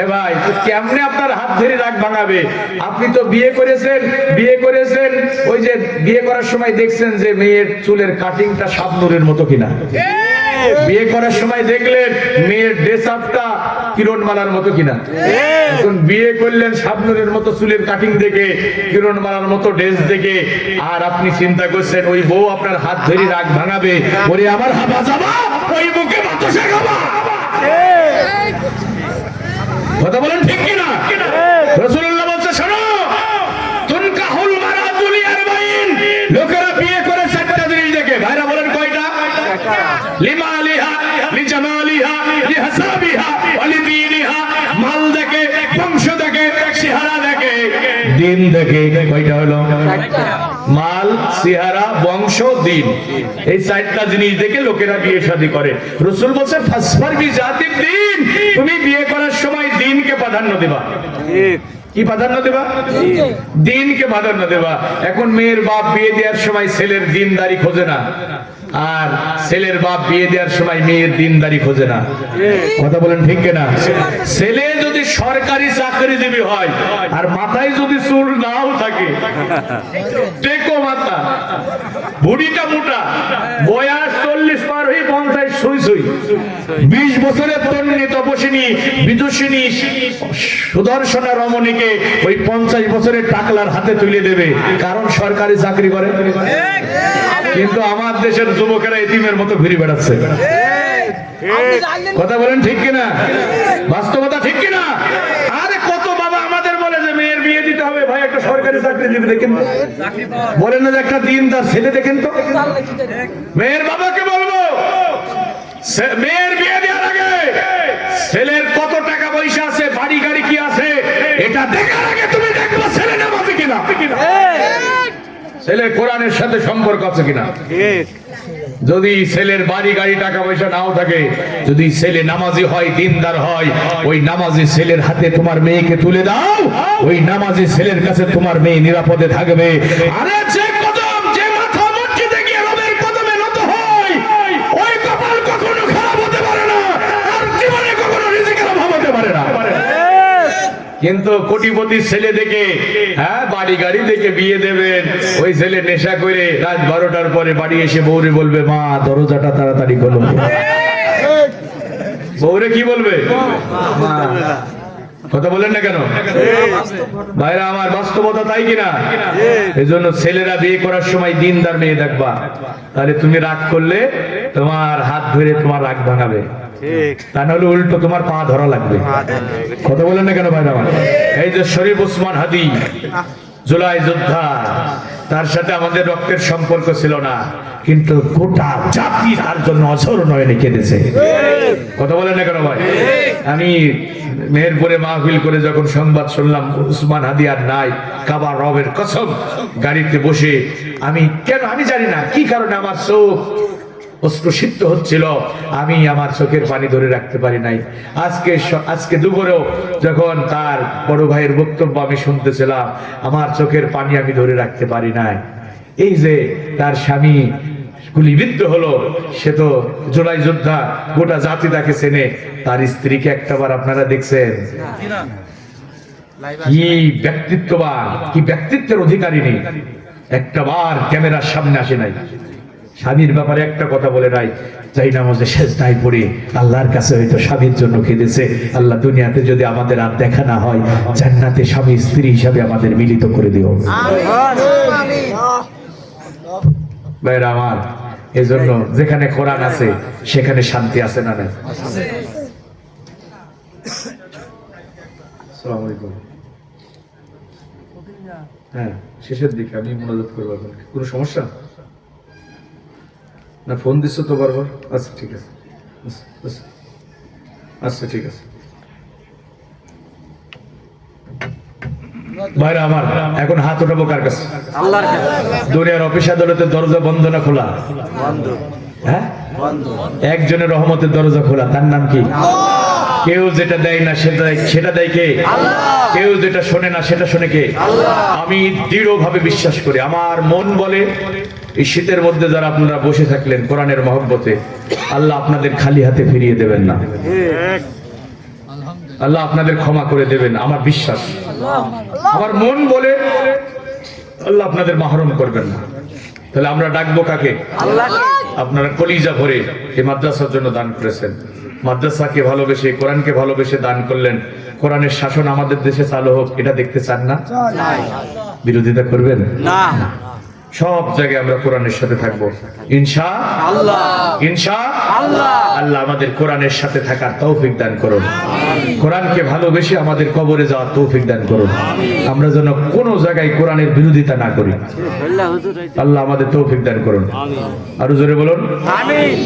এ ভাই, কেমনে আপনার হাত ধরে রাগ ভাঙাবে? আপনি তো বিয়ে করেছেন, ওই যে বিয়ে করার সময় দেখছেন যে মেয়ের চুলের কাটিংটা শাবনূরের মতো কিনা, বিয়ে করার সময় দেখলেন মেয়ের ড্রেস আপটা কিরণমালার মতো কিনা, এখন বিয়ে করলেন শাবনূরের মতো চুলের কাটিং দেখে, কিরণমালার মতো ড্রেস দেখে, আর আপনি চিন্তা করছেন ওই বউ আপনার হাত ধরে রাগ ভাঙাবে, ওরে আমার হাবা যাবা, ওই বুকে বাতাসে খাবা। কথা বলেন ঠিক কিনা? রাসূলুল্লাহ বলছে, শোনো, তুনকাহুল মারাতু লিআরবাইন, লোকেরা বিয়ে করে 4টা জিনিস দেখে। ভাইরা বলেন কয়টা? লিমালিহা, লিজামালিহা, লিহাসাবিহা, ওয়ালিদীনিহা। মাল দেখে, বংশ দেখে, চেহারা দেখে, দিন দেখে। কয়টা হলো? মাল, চেহারা, বংশ, দিন। এই 4টা জিনিস দেখে লোকেরা বিয়ে শাদী করে। রাসূল বলেন, ফাসফার বিজাতিদ দ্বীন, তুমি বিয়ে করার সময় দ্বীনকে প্রাধান্য দেবা। কি প্রাধান্য দেবা? দ্বীনকে প্রাধান্য দেবা। এখন মেয়ের বাপ বিয়ে দেওয়ার সময় ছেলের দ্বীনদারি খোঁজে না, আর ছেলের বাপ বিয়ে দেওয়ার সময় মেয়ের দ্বীনদারি খোঁজে না। কথা বলেন ঠিক কিনা? ছেলে যদি সরকারি চাকরিজীবী হয় আর মাথায় যদি চুল নাও থাকে, টেকো মাথা, বুড়িটা মোটা, বয়স 40 পার হয়ে 50 সুই সুই, 20 বছরের তরুণী তপস্বিনী বিদুষিনী সুদর্শনা রমণীকে ওই 50 বছরের টাকলার হাতে তুলে দেবে, কারণ সরকারি চাকরি করে। কিন্তু আমার দেশের যুবকেরা এতিমের মতো ঘুরে বেড়াচ্ছে। কথা বলেন ঠিক কিনা? বাস্তবতা ঠিক কিনা? আরে কত বাবা আমাদের বলে যে মেয়ের বিয়ে দিতে হবে, ভাই একটা সরকারি চাকরি দিবে, দেখেন তো। বলেন না যে একটা দিন তার ছেলে, দেখেন তো। মেয়ের বাবাকে বলবো মেয়ের বিয়ে দেওয়ার আগে ছেলের কত টাকা পয়সা আছে, বাড়ি গাড়ি কি আছে, এটা দেখার আগে তুমি দেখবো ছেলে নামাজে কিনা, ছেলে কোরআনের সাথে সম্পর্ক আছে কিনা। যদি ছেলের বাড়ি গাড়ি টাকা পয়সা নাও থাকে, যদি ছেলে নামাজি হয়, দিনদার হয়, ওই নামাজি ছেলের হাতে তোমার মেয়েকে তুলে দাও, ওই নামাজি ছেলের কাছে তোমার মেয়ে নিরাপদে থাকবে। আরে যে কদম, যে মাথা মসজিদে গিয়ে রবের কদমে নত হয়, ওই কপাল কখনো খারাপ হতে পারে না, আর জীবনে কখনো রিজিকের অভাব হতে পারে না। কিন্তু কোটিপতি ছেলে দেখে, হ্যাঁ, বাড়ি গাড়ি দেখে বিয়ে দেবেন, ওই ছেলে নেশা করে রাত 12টার পরে বাড়ি এসে বউরে বলবে, মা দরজাটা তাড়াতাড়ি খোলো। বউরে কি বলবে? কথা বলেন না কেন ভাইরা আমার? বাস্তবতা তাই কিনা? এই জন্য ছেলেরা বিয়ে করার সময় দিনদার মেয়ে দেখবা, তাহলে তুমি রাগ করলে তোমার হাত ধরে তোমার রাগ ভাঙাবে, তা নাহলে উল্টো তোমার পা ধরা লাগবে। কথা বলেন না কেন ভাইরা আমার? এই যে শরীফ ওসমান হাদি, জুলাই যোদ্ধা, তার সাথে আমাদের রক্তের সম্পর্ক ছিল না, কিন্তু গোটা জাতি তার জন্য অঝর নয়নে কেঁদেছে। কথা বলেন না কেন ভাই? আমি মেহেরপুরে মাহফিল করে যখন সংবাদ শুনলাম ওসমান হাদি আর নাই, কাবা রবের কসম গাড়িতে বসে আমি জানি না কি কারণে আমার চোখ অশ্রুসিক্ত হচ্ছিল, আমি আমার চোখের পানি ধরে রাখতে পারি নাই। আজকে দুপুরেও যখন তার বড় ভাইয়ের বক্তব্য আমি শুনতেছিলাম, আমার চোখের পানি আমি ধরে রাখতে পারি নাই। এই যে তার স্বামী গুলিবিদ্ধ হলো, সে তো জুলাই যোদ্ধা, গোটা জাতি তাকে চেনে, তার স্ত্রীকে একটাবার আপনারা দেখছেন? কি ব্যক্তিত্ববান, কি ব্যক্তিত্বের অধিকারী নেই, একটাবার ক্যামেরার সামনে আসে নাই, স্বামীর ব্যাপারে একটা কথা বলে নাই, যাই নামাজে সেজদায় পড়ে আল্লাহর কাছে হয়তো স্বামীর জন্য কেঁদেছে, আল্লাহ দুনিয়াতে যদি আমাদের আর দেখা না হয়, জান্নাতে স্বামী স্ত্রী হিসাবে আমাদের মিলিত করে দিও ভাইরা আমার। এজন্য যেখানে কোরআন আছে সেখানে শান্তি আছে না নাই? আসসালামু আলাইকুম। হ্যাঁ, শেষের দিকে আমি মোনাজাত করব। কোনো সমস্যা না? ফোন দিচ্ছ তো বারবার? আচ্ছা ঠিক আছে, আচ্ছা ঠিক আছে। ভাইরা আমার, এখন হাত উঠাবো কার কাছে? আল্লাহর কাছে। দুনিয়ার অফিস আদালতের দরজা বন্ধ না খোলা? বন্ধ। হ্যাঁ, একজনের রহমতের দরজা খোলা, তার নাম কি? কেউ যেটা দেয় না সেটা দেয় কে? কেউ যেটা শোনে না সেটা শোনে কে? আমি দৃঢ়ভাবে বিশ্বাস করি, আমার মন বলে, এই শীতের মধ্যে যারা আপনারা বসে থাকলেন কোরআনের মহব্বতে, আল্লাহ আপনাদের খালি হাতে ফিরিয়ে দেবেন না, আল্লাহ আপনাদের ক্ষমা করে দেবেন, আমার বিশ্বাস। আমার মন বলে আল্লাহ আপনাদের মাহরুম করবেন না। তাহলে আমরা ডাকবো কাকে? আপনারা কলিজা ভরে এই মাদ্রাসার জন্য দান করেছেন, মাদ্রাসাকে ভালোবেসে, কোরআনকে ভালোবেসে দান করলেন। কোরআনের শাসন আমাদের দেশে চালু হোক, এটা দেখতে চান না? বিরোধিতা করবেন না। সব জায়গায় আমরা কোরআনের সাথে থাকবো ইনশাআল্লাহ। ইনশাআল্লাহ আল্লাহ আমাদের কোরআনের সাথে থাকার তৌফিক দান করুন, কোরআনকে ভালোবেসে আমাদের কবরে যাওয়ার তৌফিক দান করুন। আমরা যেন কোনো জায়গায় কোরআনের বিরোধিতা না করি, আল্লাহ আমাদের তৌফিক দান করুন। আরো জোরে বলুন আমিন,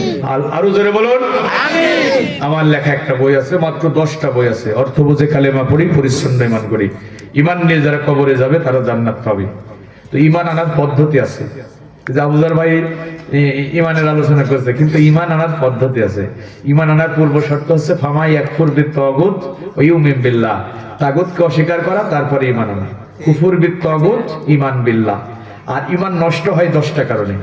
আরো জোরে বলুন আমিন। আমার লেখা একটা বই আছে, মাত্র 10টা বই আছে, অর্থ বুঝে কালেমা পড়ি, পরিচ্ছন্ন ঈমান করি। ঈমান নিয়ে যারা কবরে যাবে তারা জান্নাত পাবে। তো ঈমান আনার পদ্ধতি আছে, আবুজার ভাই ঈমানের আলোচনা করছে, কিন্তু ঈমান আনার পদ্ধতি আছে। ঈমান আনার পূর্ব শর্ত হচ্ছে ফামা ইয়াকফুর বিত-তাগুত ওয়া ইউমিন বিল্লাহ, তাগুতকে অস্বীকার করা, তারপরে ঈমান আনা। কুফর বিত-তাগুত, ঈমান বিল্লাহ। আর ঈমান নষ্ট হয় 10টা কারণে।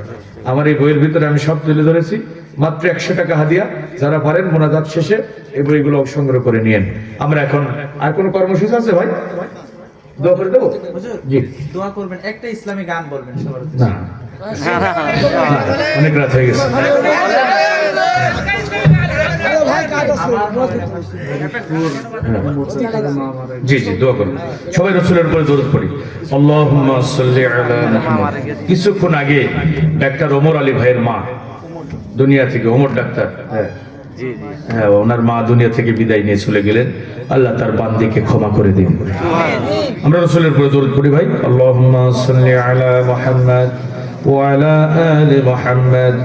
আমার এই বইয়ের ভিতরে আমি সব তুলে ধরেছি, মাত্র 100 টাকা হাদিয়া। যারা পারেন মোনাজাত শেষে এই বইগুলো সংগ্রহ করে নিয়েন। আমরা এখন আর কোন কর্মসূচি আছে ভাই? দোয়া করে দেবো? জি, দোয়া করবেন, একটা ইসলামী গান বলবেন সবার উদ্দেশ্যে। না, অনেক রাত হয়ে গেছে। জি জি, দোয়া করুন সবাই, রাসূলের উপরে দরুদ পড়ি। আল্লাহুম্মা সাল্লি আলা মুহাম্মাদ। কিছুক্ষণ আগে ডাক্তার ওমর আলী ভাইয়ের মা দুনিয়া থেকে, ওমর ডাক্তার, হ্যাঁ, হ্যাঁ, ওনার মা দুনিয়া থেকে বিদায় নিয়ে চলে গেলেন। আল্লাহ তার বান্দিকে ক্ষমা করে দিন। আমরা রাসূলের উপরে দরুদ পড়ি ভাই। আল্লাহুম্মা সাল্লি আলা মুহাম্মাদ ওয়া আলা আলি মুহাম্মাদ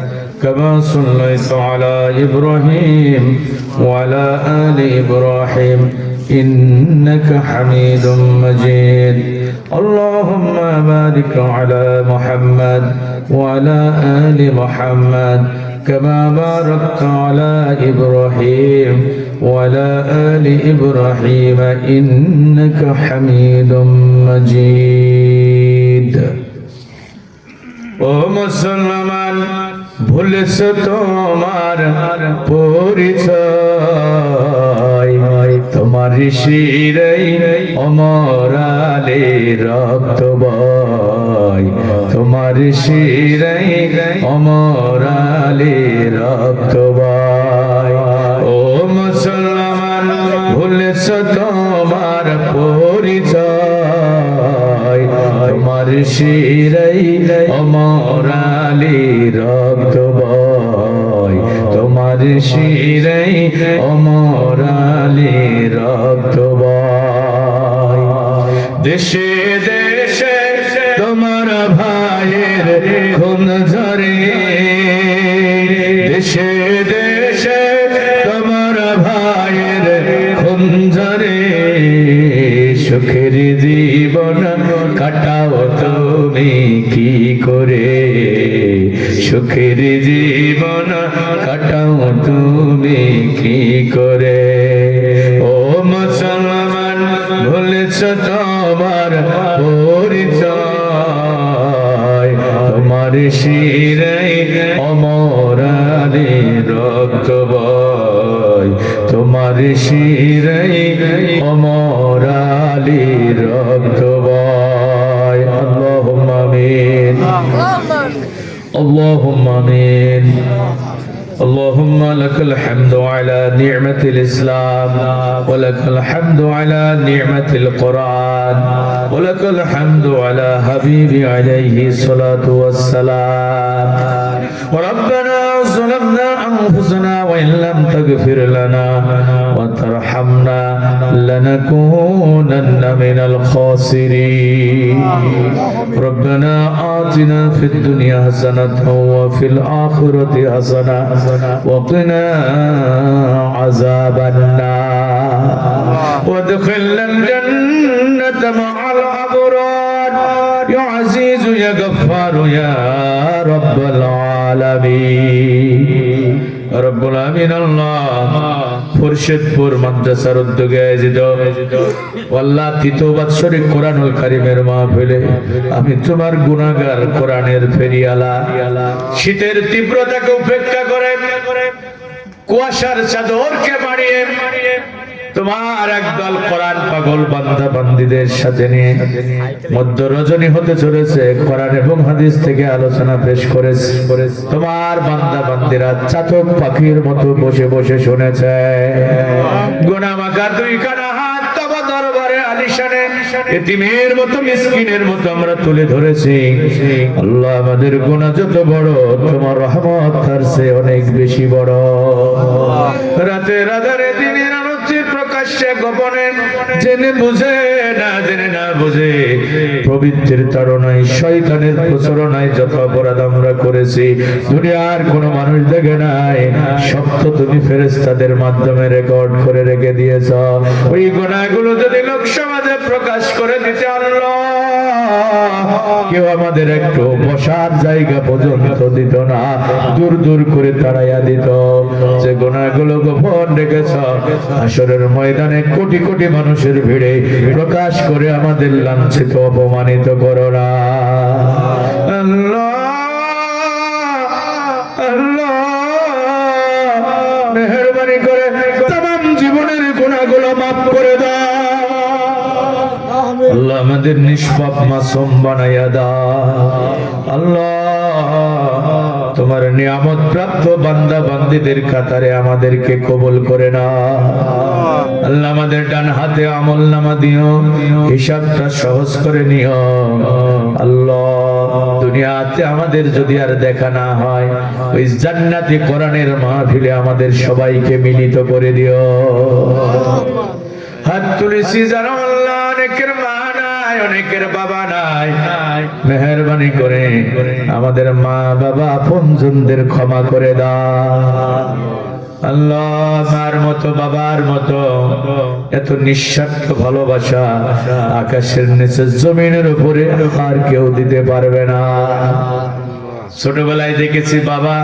কামা সাল্লাইতা আলা ইব্রাহিম ওয়া আলা আলি ইব্রাহিম ইন্নাকা হামিদুম মাজিদ। আল্লাহুম্মা বারিক আলা মুহাম্মাদ ওয়া আলা আলি মুহাম্মাদ كما باركت على إبراهيم وعلى آل إبراهيم إنك حميد مجيد। ও মুসলমান, ভুলেছ তোমার পরিচয়, তোমার শিরাই অমর আলী রক্ত বয়, তোমার শিরাই অমর আলী রক্ত বয়। ও মুসলমান, ভুলেছ তোমার পরিচয়, তোমার শিরাই অমর আলী রক্ত বয়, তোমার শিরাই অমর আলী রক্ত বয়। দেশে দেশে তোমার ভাইয়ের খুন ঝরে, দেশে দেশে তোমার ভাইয়ের খুন ঝরে, সুখের জীবন কাটাও তুমি কি করে, সুখের জীবন কাটাও তুমি কি করে। ও মুসলমান, ভুলেছ তোমার পরিচয়, তোমার শিরাই অমর আলী রক্ত বয়, তোমার শিরাই অমর আলী রক্ত বয়। আল্লাহুম্মা আমিন, আল্লাহুম্মা আমিন। اللهم لك الحمد على نعمة الإسلام، ولك الحمد على نعمة القرآن، ولك الحمد على حبيب عليه الصلاة والسلام. وربنا ظلمنا أنفسنا وإن لم تغفر لنا وترحمنا لنكونن من الخاسرين. ربنا آتنا في الدنيا حسنة وفي الآخرة حسنة وقنا عذاب النار وادخلنا الجنة مع الأبرار يا عزيز يا غفار يا رب العالمين। রব্বুল আমিন আল্লাহ, ফরশেদপুর মাদ্রাসার উদ্যোগে আয়োজিত আল্লাহ তৃতীয় বাৎসরিক কোরআনুল কারীমের মাহফিলে আমি তোমার গুনাহগার কোরআনের ফেরিয়ালা, শীতের তীব্রতাকে উপেক্ষা করে কুয়াশার চাদরকে বাড়িয়ে তোমার একদল কোরআন পাগল বান্দা বান্দীদের সাথে নিয়ে মধ্য রজনী হতে চলেছে কোরআন এবং হাদিস থেকে আলোচনা পেশ করেছে। তোমার বান্দা বান্দীরা চাতক পাখির মতো বসে বসে শুনেছে। গুনাহগার দুই খানা হাত তবা দরবারে আলিশানে এতিমের মতো মিসকিনের মতো আমরা তুলে ধরেছি। আল্লাহ, আমাদের গুনাহ যত বড়, তোমার রহমত তার চেয়ে অনেক বেশি বড়। রাতের আধারে দিনের আলোতে প্রকাশ্যে গোপনে জেনে বুঝে না জেনে না বুঝে প্রবৃত্তির তাড়নায় শয়তানের প্রচরণায় যত অপরাধ আমরা করেছি দুনিয়ার কোনো মানুষ দেখে নাই, সত্য তুমি ফেরেশতাদের মাধ্যমে রেকর্ড করে রেখে দিয়েছ। ওই গুনাহগুলো যদি লোক সমাজে প্রকাশ করে দিতে আল্লাহ, কেউ আমাদের একটু বসার জায়গা পর্যন্ত দিত না, দূর দূর করে তাড়াইয়া দিত। যে গুনাহগুলো গোপন রেখেছ হাসরের ময়দানে কোটি কোটি মানুষের ভিড়ে প্রকাশ করে আমাদের লাঞ্ছিত অপমানিত করো না আল্লাহ। আল্লাহ, মেহেরবানি করে तमाम জীবনের গুনাহগুলো মাফ করে দাও। আল্লাহ, আমাদের নিষ্পাপ মাসুম বানাইয়া দাও। আল্লাহ, তোমার নিয়ামত প্রাপ্ত বান্দা বান্দীদের কাতারে আমাদেরকে কবুল করে না। আল্লাহ আমাদের ডান হাতে আমল নামা দিও, হিসাবটা সহজ করে নিও। আল্লাহ দুনিয়াতে আমাদের যদি আর দেখা না হয়, ওই জান্নাতি কোরআনের মাহফিলে আমাদের সবাইকে মিলিত করে দিও। হাত তুলেছি যারা আল্লাহ, অনেকের মা নাই, অনেকের বাবা নাই, মেহেরবানি করে আমাদের মা বাবা আপনজনদের ক্ষমা করে দাও। আল্লাহ মার মতো বাবার মতো এত নিঃস্বার্থ ভালোবাসা আকাশের নিচে জমিনের উপরে আর কেউ দিতে পারবে না। ছোটবেলায় দেখেছি বাবা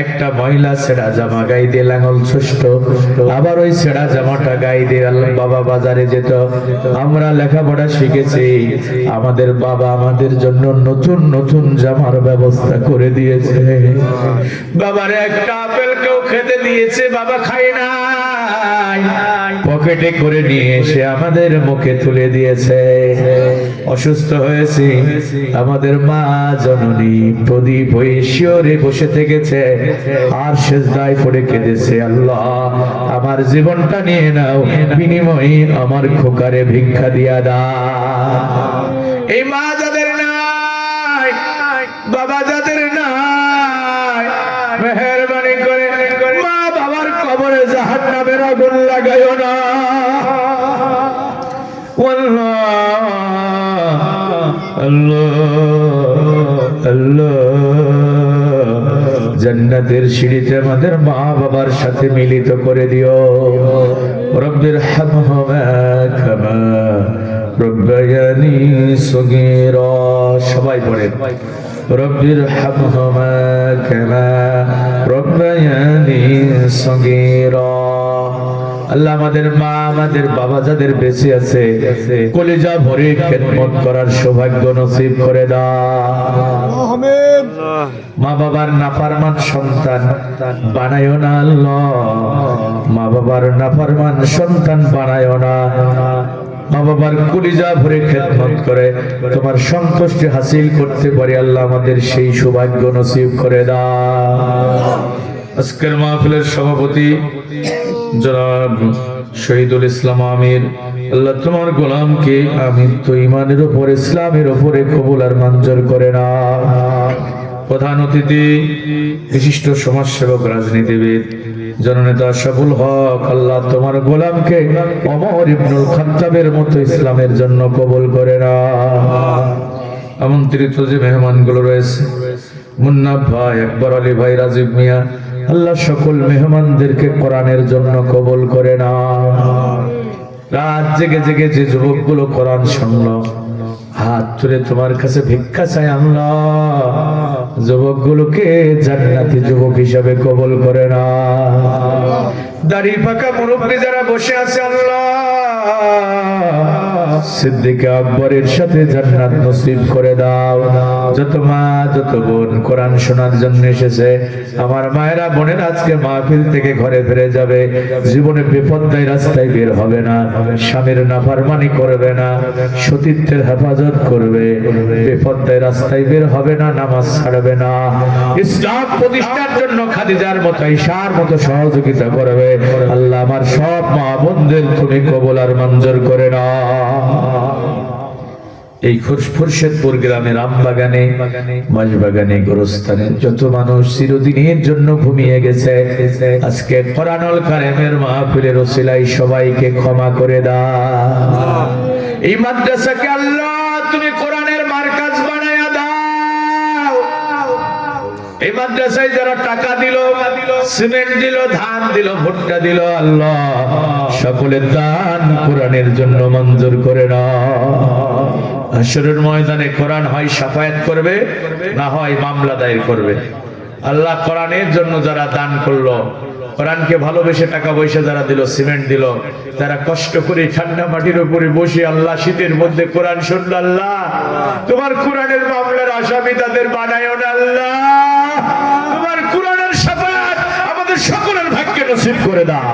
একটা মহিলা ছেঁড়া জামা গায়ে দিয়ে লাঙল ষষ্ঠ, আবার ওই ছেঁড়া জামাটা গায়ে দিয়ে বাবা বাজারে যেত। আমরা লেখাপড়া শিখেছি, আমাদের বাবা আমাদের জন্য নতুন নতুন জামার ব্যবস্থা করে দিয়েছে। বাবার একটা আপেল কেউ খেতে দিয়েছে, বাবা খায় না, পকেটে করে নিয়ে এসে আমাদের মুখে তুলে দিয়েছে। অসুস্থ হয়েছি, আমাদের মা জননী প্রদীপ হয়ে শিওরে বসে থেকেছে আর সেজদায় পড়ে কেঁদেছে, আল্লাহ আমার জীবনটা নিয়ে নাও, বিনিময়ে আমার খোকারে ভিক্ষা দিয়া দাও। এই মা যাদের নাই, বাবা যাদের নাই, মেহেরবানি করে মা বাবার কবরে জাহান্নামের আগুন লাগাইও না। জান্নাতের সিঁড়িতে আমাদের মা বাবার সাথে মিলিত করে দিও। রব্বির হামহুমা কামা রব্বায়ানি সগীরা, সবাই পড়েন রব্বির হামহুমা কামা রব্বায়ানি সগীরা। আল্লাহ আমাদের মা আমাদের বাবা যাদের বেঁচে আছে কলিজা ভরে খেদমত করার সৌভাগ্য নসিব করে দাও। আমিন। মা বাবার নাফরমান সন্তান বানায়ো না আল্লাহ, মা বাবার নাফরমান সন্তান বানায়ো না। মা বাবার কলিজা ভরে খেদমত করে তোমার সন্তুষ্টি হাসিল করতে পারি আল্লাহ আমাদের সেই সৌভাগ্য নসিব করে দাও। আজকের মাহফিলের সভাপতি জনাব শহীদুল ইসলাম আমির, আল্লাহ তোমার গোলামকে আমিন তো ইমানের উপর ইসলামের উপরে কবুল আর মঞ্জুর করে না। প্রধান অতিথি বিশিষ্ট সমাজসেবক রাজনীতিবিদ জননেতা আশরাফুল হক, আল্লাহ তোমার গোলামকে ওমর ইবনুল খাত্তাবের মতো ইসলামের জন্য কবুল করে না। আমন্ত্রিত যে মেহমানগুলো রয়েছে, মুন্না ভাই, আকবর আলী ভাই, রাজীব মিয়া, আল্লাহ সকল মেহমানদেরকে কোরআনের জন্য কবুল করে না। রাত জেগে জেগে যে যুবকগুলো কোরআন শুনলো, হাত তুলে তোমার কাছে ভিক্ষা চাই আল্লাহ, যুবকগুলোকে জান্নাতি যুবক হিসাবে কবুল করে না। দাড়ি পাকা মুরব্বী যারা বসে আছে আল্লাহ, সিদ্দিক আকবরের সাথে জান্নাত নসিব করে দাও। যত মা যত বোন কোরআন শোনার জন্য এসেছে, আমার মায়েরা বোনের আজকে মাহফিল থেকে ঘরে ফিরে যাবে, জীবনে বিপদায় রাস্তায় বের হবে না, স্বামীর নাফরমানি করবে না, সতীত্বের হেফাজত করবে, বিপদায় রাস্তায় বের হবে না, নামাজ ছাড়বে না, ইসলাম প্রতিষ্ঠার জন্য খাদিজার মতো ঈশার মতো সহযোগিতা করবে। আল্লাহ আমার সব মা বোনদের তুমি কবুল আর মঞ্জুর করে না। এই খুরশেদপুর গ্রামের আমবাগানে, মাঝবাগানে, গোরস্থানে যত মানুষ চিরদিনের জন্য ঘুমিয়ে গেছে, আজকে কোরআনুল কারীমের মাহফিলের ওসিলায় সবাইকে ক্ষমা করে দাও। এই মাদ্রাসাকে আল্লাহ তুমি কোরআনের মারকাজ বানায়া দাও। এই মাদ্রাসায় যারা টাকা দিল, সিমেন্ট দিল, ধান দিল, ভুট্টা দিল, আল্লাহ সকলের দান কোরআনের জন্য মঞ্জুর করে নাও। হাশরের ময়দানে কোরআন হয় শাফায়াত করবে, না হয় মামলা দায়ের করবে। আল্লাহ কোরআনের জন্য যারা দান করলো, কোরআনকে ভালোবেসে টাকা পয়সা যারা দিল, সিমেন্ট দিল, তারা কষ্ট করে ঠান্ডা মাটির উপরে বসে আল্লাহ শীতের মধ্যে কোরআন শুনল, আল্লাহ তোমার কোরআনের মামলার আসামি তাদের বানায়ও না আল্লাহ, তোমার কোরআনের শাফায়াত আমাদের সকলের ভাগ্যে নসিব করে দাও।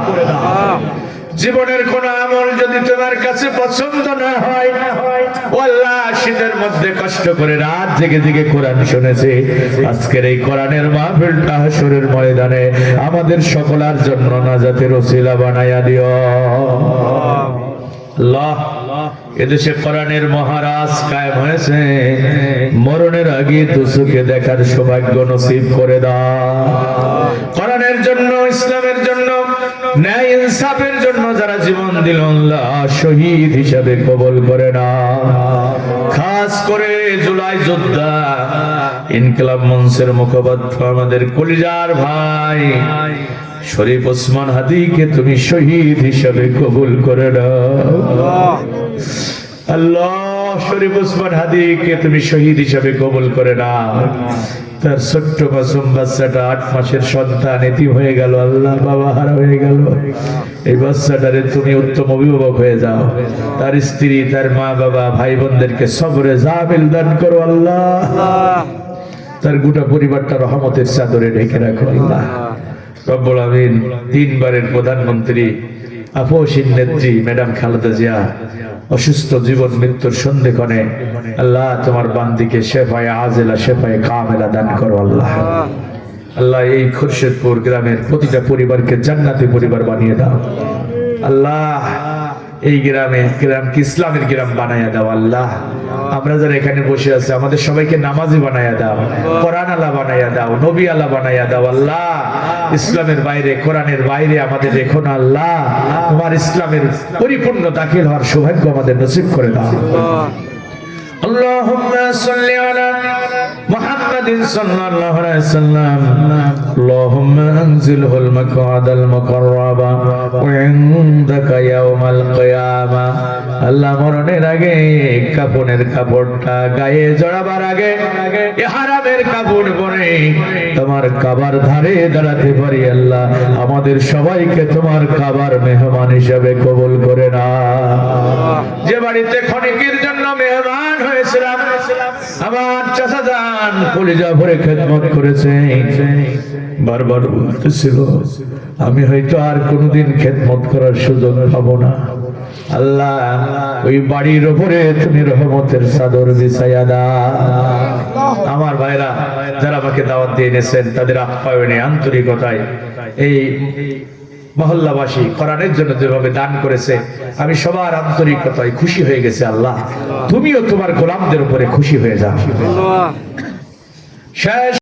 জীবনের কোন আমল যদি তোমার কাছে পছন্দ না হয়, ও আল্লাহ শীতের মধ্যে কষ্ট করে রাত জেগে জেগে কোরআন শুনেছে। আজকের এই কোরআনের মাহফিলটা হাসরের ময়দানে আমাদের সকলের জন্য নাজাতের ওসিলা বানায়া দিও আল্লাহ। এদেশে কোরআনের মহারাজ কায়েম হয়েছে, মরণের আগে দুচোখে দেখার সৌভাগ্য নসিব করে দাও। কোরআনের জন্য, ইসলামের জন্য, ন্যায় ইনসাফের জন্য যারা জীবন দিল আল্লাহ শহীদ হিসাবে কবুল করে না। খাস করে জুলাই যোদ্ধা ইনকিলাব মঞ্চের মুখপাত্র আমাদের কলিজার ভাই শরীফ ওসমান হাদিকে তুমি শহীদ হিসাবে কবুল করে নাও আল্লাহ। শরীফ ওসমান হাদিকে তুমি শহীদ হিসাবে কবুল করে নাও। তার ছোট্ট মাসুম বাচ্চাটা 8 মাসের সন্তান এতিম হয়ে গেল আল্লাহ, বাবা হারা হয়ে গেল। এই বাচ্চাটারে তুমি উত্তম অভিভাবক হয়ে যাও, তার স্ত্রী, তার মা বাবা, ভাই বোনদেরকে সবরে জামিল দান করো আল্লাহ। তার গোটা পরিবারটা রহমতের চাদরে ঢেকে রাখো আল্লাহ রব্বুল আমিন। 3 বারের প্রধানমন্ত্রী আপসীন নেত্রী ম্যাডাম খালেদা জিয়া অসুস্থ, জীবন মৃত্যুর সন্ধিক্ষণে আল্লাহ তোমার বান্দিকে শেফায়ে আজিলা, শেফায়ে কামেলা দান করো আল্লাহ। আল্লাহ এই খুরশেদপুর গ্রামের প্রতিটা পরিবারকে জান্নাতি পরিবার বানিয়ে দাও আল্লাহ। এই গ্রামকে ইসলামের গ্রাম বানায়া দাও আল্লাহ। আমরা যারা এখানে বসে আছি আমাদের সবাইকে নামাজি বানায়া দাও, কোরআন আলা বানায়া দাও, নবী আলা বানায়া দাও আল্লাহ। ইসলামের বাইরে, কোরআনের বাইরে আমাদের রেখো না আল্লাহ। তোমার ইসলামের পরিপূর্ণ দাখিল হওয়ার সৌভাগ্য আমাদের নসিব করে দাও। আল্লাহুম্মা সাল্লি আলা মুহাম্মাদিন সাল্লাল্লাহু আলাইহি ওয়াসাল্লাম। আল্লাহুম্মা আনজিলহুল মাকআদাল মুকাররাবা ওয়া ইনদাকা ইয়াউমাল কিয়ামা। আল্লাহ মরণের আগে কাফনের কাপড়টা গায়ে জড়াবার আগে ইহরামের কাপড় পরে তোমার কাবার ধারে দাঁড়াতে পারি আল্লাহ। আমাদের সবাইকে তোমার কাবার মেহমান হিসেবে কবুল করে নাও। যে বাড়িতে ক্ষণিকের জন্য মেহমান হয়েছিলাম, আমার চাচা জান কলিজা ভরে খেদমত করেছে, বারবার বলতেছিল আমি হয়তো আর কোনোদিন খেদমত করার সুযোগ পাবো না আল্লাহ। ওই বাড়ির উপরে তুমি রহমতের চাদর বিছাইয়া দাও। আমার ভাইরা যারা আমাকে দাওয়াত দিয়ে এনেছেন তাদের আপ্যায়নে, আন্তরিকতায় এই মহল্লাবাসী কোরআনের জন্য যেভাবে দান করেছে আমি সবার আন্তরিকতায় খুশি হয়ে গেছে আল্লাহ। তুমিও তোমার গোলামদের উপরে খুশি হয়ে যাও। শেষ